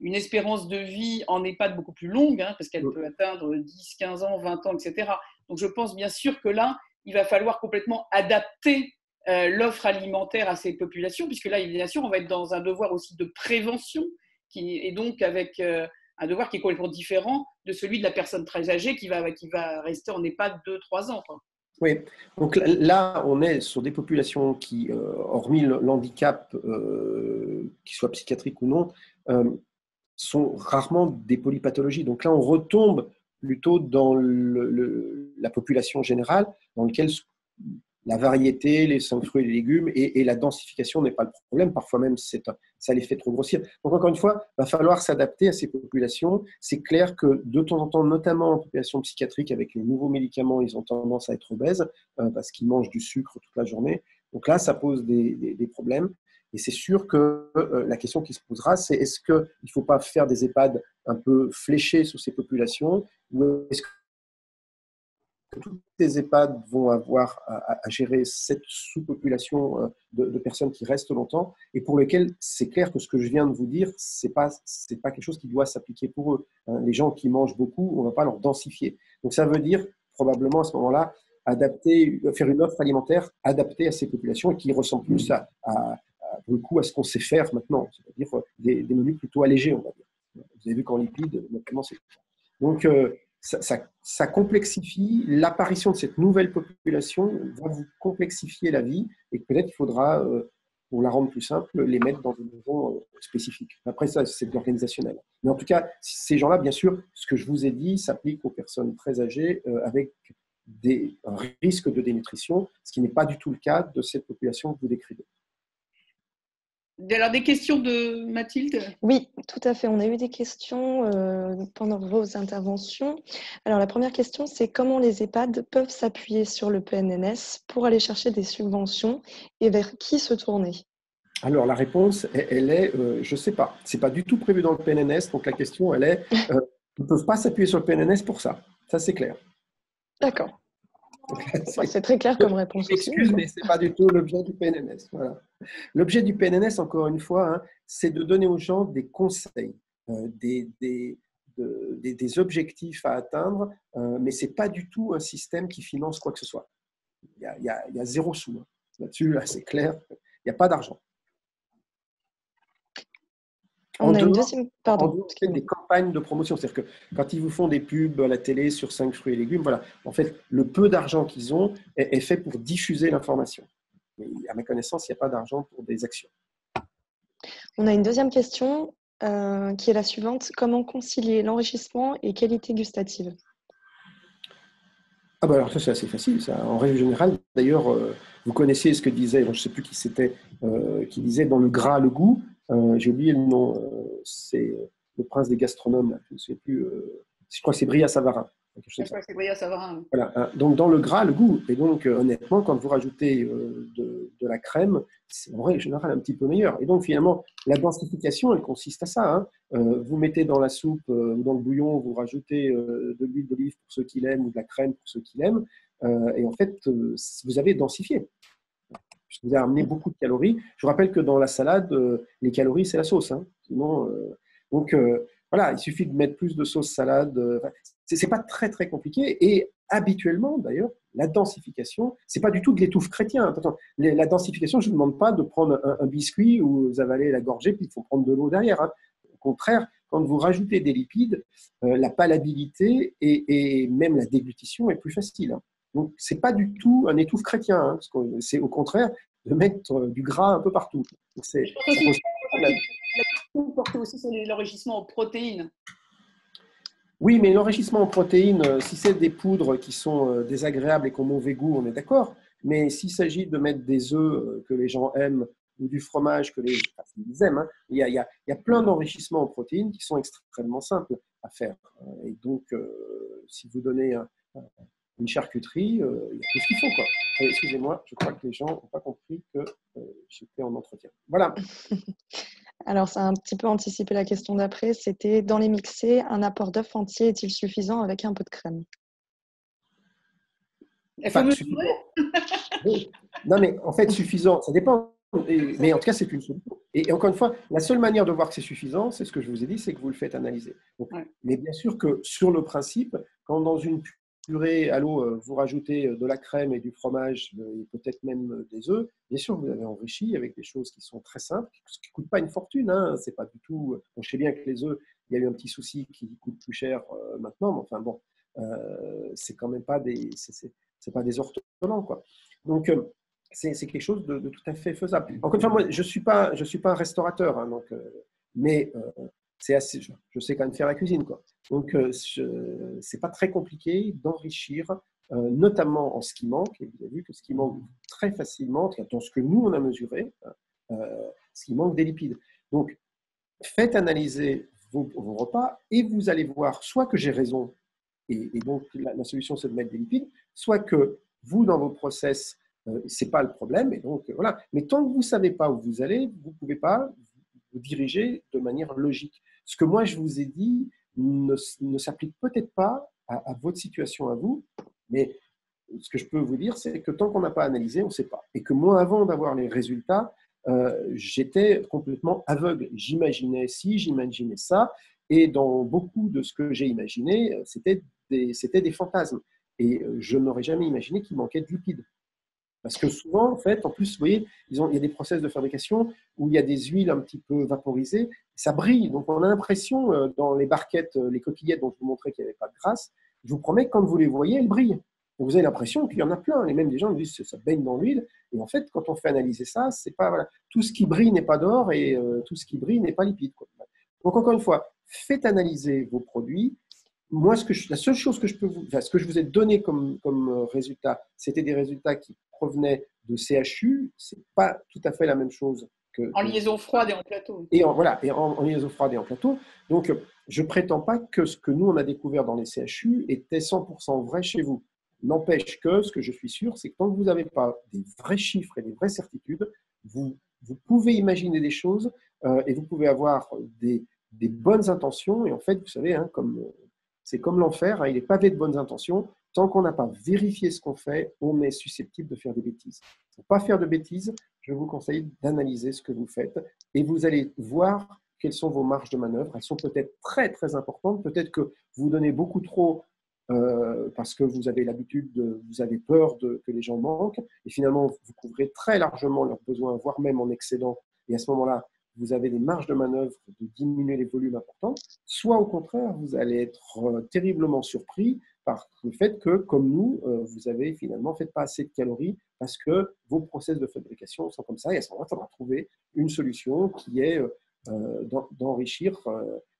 une espérance de vie en EHPAD beaucoup plus longue, hein, parce qu'elle peut atteindre 10, 15 ans, 20 ans, etc. Donc, je pense bien sûr que là, il va falloir complètement adapter l'offre alimentaire à ces populations, puisque là, bien sûr, on va être dans un devoir aussi de prévention, et donc avec un devoir qui est complètement différent de celui de la personne très âgée qui va rester en EHPAD 2-3 ans, quoi. Oui, donc là, on est sur des populations qui, hormis l'handicap, qu'il soit psychiatrique ou non, sont rarement des polypathologies. Donc là, on retombe plutôt dans la population générale, dans laquelle la variété, les 5 fruits et les légumes et la densification n'est pas le problème. Parfois même, ça les fait trop grossir. Donc encore une fois, il va falloir s'adapter à ces populations. C'est clair que de temps en temps, notamment en population psychiatrique, avec les nouveaux médicaments, ils ont tendance à être obèses parce qu'ils mangent du sucre toute la journée. Donc là, ça pose des problèmes. Et c'est sûr que la question qui se posera, c'est est-ce qu'il ne faut pas faire des EHPAD un peu fléchés sur ces populations, ou est-ce que toutes les EHPAD vont avoir à gérer cette sous-population de personnes qui restent longtemps et pour lesquelles c'est clair que ce que je viens de vous dire, c'est pas quelque chose qui doit s'appliquer pour eux. Les gens qui mangent beaucoup, on ne va pas leur densifier. Donc ça veut dire probablement à ce moment-là faire une offre alimentaire adaptée à ces populations et qui ressemble plus pour le coup à ce qu'on sait faire maintenant, c'est-à-dire des menus plutôt allégés, on va dire. Vous avez vu qu'en lipides, notamment, c'est ça. Donc, ça complexifie l'apparition de cette nouvelle population, va vous complexifier la vie et peut-être qu'il faudra, pour la rendre plus simple, les mettre dans une maison spécifique. Après, ça, c'est de l'organisationnel. Mais en tout cas, ces gens-là, bien sûr, ce que je vous ai dit s'applique aux personnes très âgées avec un risque de dénutrition, ce qui n'est pas du tout le cas de cette population que vous décrivez. Alors, des questions de Mathilde? Oui, tout à fait. On a eu des questions pendant vos interventions. Alors, la première question, c'est comment les EHPAD peuvent s'appuyer sur le PNNS pour aller chercher des subventions et vers qui se tourner? Alors, la réponse, elle est, je ne sais pas. Ce n'est pas du tout prévu dans le PNNS. Donc, la question, elle est, ils ne peuvent pas s'appuyer sur le PNNS pour ça. Ça, c'est clair. D'accord. C'est très clair comme réponse aussi. Excuse, mais ce n'est pas du tout l'objet du PNNS. Voilà. L'objet du PNNS, encore une fois, hein, c'est de donner aux gens des conseils, des objectifs à atteindre, mais ce n'est pas du tout un système qui finance quoi que ce soit. Il y a zéro sou. Hein. Là-dessus, là, c'est clair, il n'y a pas d'argent. On a une deuxième. Pardon. On fait des campagnes de promotion. C'est-à-dire que quand ils vous font des pubs à la télé sur 5 fruits et légumes, voilà, en fait, le peu d'argent qu'ils ont est fait pour diffuser l'information. Mais à ma connaissance, il n'y a pas d'argent pour des actions. On a une deuxième question qui est la suivante. Comment concilier l'enrichissement et qualité gustative? Ah bah alors ça, c'est assez facile. Ça. En règle générale, d'ailleurs, vous connaissez ce que disait, je ne sais plus qui c'était, qui disait dans le gras, le goût. J'ai oublié le nom. C'est le prince des gastronomes. Je ne sais plus. Je crois que c'est Brillat Savarin. Je crois que c'est Brillat Savarin. Voilà. Donc dans le gras, le goût. Et donc honnêtement, quand vous rajoutez de la crème, c'est en règle générale un petit peu meilleur. Et donc finalement, la densification, elle consiste à ça. Hein. Vous mettez dans la soupe ou dans le bouillon, vous rajoutez de l'huile d'olive pour ceux qui l'aiment ou de la crème pour ceux qui l'aiment. Et en fait, vous avez densifié. Puisque vous avez amené beaucoup de calories. Je vous rappelle que dans la salade, les calories, c'est la sauce. Hein. Sinon, voilà, il suffit de mettre plus de sauce salade. C'est pas très, très compliqué. Et habituellement, d'ailleurs, la densification, c'est pas du tout de l'étouffe chrétien. Attention, la densification, je ne vous demande pas de prendre un biscuit où vous avalez la gorgée, puis il faut prendre de l'eau derrière. Hein. Au contraire, quand vous rajoutez des lipides, la palatabilité et même la déglutition est plus facile. Hein. Donc, ce n'est pas du tout un étouffe chrétien. Hein, parce que c'est au contraire de mettre du gras un peu partout. La question portait aussi sur l'enrichissement en protéines. Oui, mais l'enrichissement en protéines, si c'est des poudres qui sont désagréables et qui ont mauvais goût, on est d'accord. Mais s'il s'agit de mettre des œufs que les gens aiment ou du fromage que enfin, ils aiment, hein, il y a plein d'enrichissements en protéines qui sont extrêmement simples à faire. Et donc, si vous donnez une charcuterie, il y a tout ce qu'il faut, quoi. Excusez-moi, je crois que les gens n'ont pas compris que j'étais en entretien. Voilà. Alors, ça a un petit peu anticipé la question d'après. C'était, dans les mixés, un apport d'œuf entier est-il suffisant avec un peu de crème? Il faut Enfin, mesurer. suffisant. Oui. Non, mais en fait, suffisant, ça dépend. Mais en tout cas, c'est une solution. Et encore une fois, la seule manière de voir que c'est suffisant, c'est ce que je vous ai dit, c'est que vous le faites analyser. Donc, Ouais. mais bien sûr que sur le principe, quand dans une purée à l'eau, vous rajoutez de la crème et du fromage, et peut-être même des œufs, bien sûr, vous avez enrichi avec des choses qui sont très simples, ce qui ne coûte pas une fortune. Hein, c'est pas du tout. Bon, je sais bien que les œufs, il y a eu un petit souci qui coûte plus cher maintenant, mais enfin bon, c'est quand même pas des. C'est pas des ortolans, quoi. Donc, c'est quelque chose de tout à fait faisable. Encore une fois, moi, je suis pas un restaurateur, hein, donc, mais c'est assez, je sais quand même faire la cuisine, quoi. Donc, c'est pas très compliqué d'enrichir, notamment en ce qui manque. Et vous avez vu que ce qui manque très facilement, dans ce que nous on a mesuré, ce qui manque des lipides. Donc, faites analyser vos repas et vous allez voir soit que j'ai raison, et donc la solution c'est de mettre des lipides, soit que vous, dans vos process, ce n'est pas le problème, et donc voilà. Mais tant que vous ne savez pas où vous allez, vous ne pouvez pas vous diriger de manière logique. Ce que moi je vous ai dit ne s'applique peut-être pas à votre situation à vous, mais ce que je peux vous dire, c'est que tant qu'on n'a pas analysé, on ne sait pas. Et que moi, avant d'avoir les résultats, j'étais complètement aveugle. J'imaginais ci, j'imaginais ça, et dans beaucoup de ce que j'ai imaginé, c'était des fantasmes. Et je n'aurais jamais imaginé qu'il manquait de lipides. Parce que souvent, en fait, en plus, vous voyez, il y a des process de fabrication où il y a des huiles un petit peu vaporisées, ça brille. Donc, on a l'impression, dans les barquettes, les coquillettes dont je vous montrais qu'il n'y avait pas de grâce, je vous promets que quand vous les voyez, elles brillent. Donc, vous avez l'impression qu'il y en a plein. Et même des gens me disent que ça baigne dans l'huile. Et en fait, quand on fait analyser ça, c'est pas, voilà, tout ce qui brille n'est pas d'or et tout ce qui brille n'est pas lipide, quoi. Donc, encore une fois, faites analyser vos produits. Moi, la seule chose que je peux ce que je vous ai donné comme résultat, c'était des résultats qui provenaient de CHU. C'est pas tout à fait la même chose En liaison froide et en plateau. Et voilà, et en liaison froide et en plateau. Donc, je ne prétends pas que ce que nous, on a découvert dans les CHU était 100% vrai chez vous. N'empêche que ce que je suis sûr, c'est que tant que vous n'avez pas des vrais chiffres et des vraies certitudes, vous pouvez imaginer des choses et vous pouvez avoir des bonnes intentions. Et en fait, vous savez, hein, c'est comme l'enfer, hein, il est pavé de bonnes intentions. Tant qu'on n'a pas vérifié ce qu'on fait, on est susceptible de faire des bêtises. Pour ne pas faire de bêtises, je vous conseille d'analyser ce que vous faites et vous allez voir quelles sont vos marges de manœuvre. Elles sont peut-être très, très importantes. Peut-être que vous donnez beaucoup trop parce que vous avez l'habitude, vous avez peur que les gens manquent. Et finalement, vous couvrez très largement leurs besoins, voire même en excédent. Et à ce moment-là, vous avez des marges de manœuvre de diminuer les volumes importants. Soit au contraire, vous allez être terriblement surpris par le fait que, comme nous, vous avez finalement fait pas assez de calories parce que vos process de fabrication sont comme ça. Et à ce moment-là, il faudra trouver une solution qui est d'enrichir.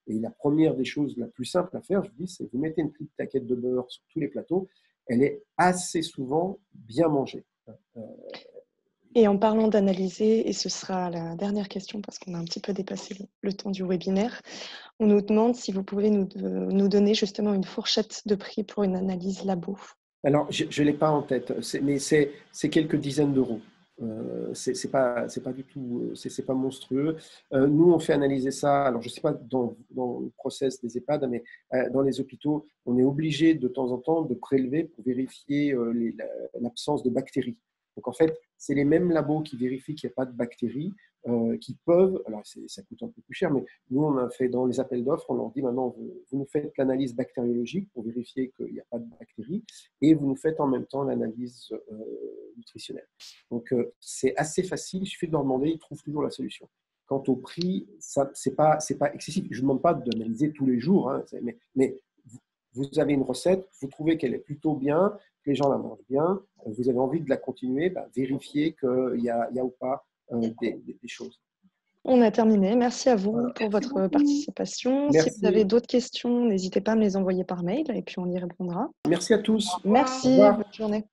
Et la première des choses la plus simple à faire, je vous dis, c'est vous mettez une petite plaquette de beurre sur tous les plateaux. Elle est assez souvent bien mangée. Et en parlant d'analyser, et ce sera la dernière question parce qu'on a un petit peu dépassé le temps du webinaire, on nous demande si vous pouvez nous donner justement une fourchette de prix pour une analyse labo. Alors, je ne l'ai pas en tête, mais c'est quelques dizaines d'euros. C'est pas du tout, c'est pas monstrueux. Nous, on fait analyser ça. Alors, je ne sais pas dans le process des EHPAD, mais dans les hôpitaux, on est obligé de temps en temps de prélever pour vérifier l'absence de bactéries. Donc, en fait, c'est les mêmes labos qui vérifient qu'il n'y a pas de bactéries, qui peuvent, alors ça coûte un peu plus cher, mais nous, on a fait dans les appels d'offres, on leur dit maintenant, vous nous faites l'analyse bactériologique pour vérifier qu'il n'y a pas de bactéries et vous nous faites en même temps l'analyse nutritionnelle. Donc, c'est assez facile, il suffit de leur demander, ils trouvent toujours la solution. Quant au prix, ce n'est pas excessif. Je ne demande pas d'analyser tous les jours, hein, mais vous avez une recette, vous trouvez qu'elle est plutôt bien, que les gens la mangent bien, vous avez envie de la continuer, vérifiez qu'il y a ou pas des choses. On a terminé. Merci à vous pour Merci votre beaucoup. participation. Si Merci. vous avez d'autres questions, n'hésitez pas à me les envoyer par mail et puis on y répondra. Merci à tous. Merci, Au revoir. bonne journée.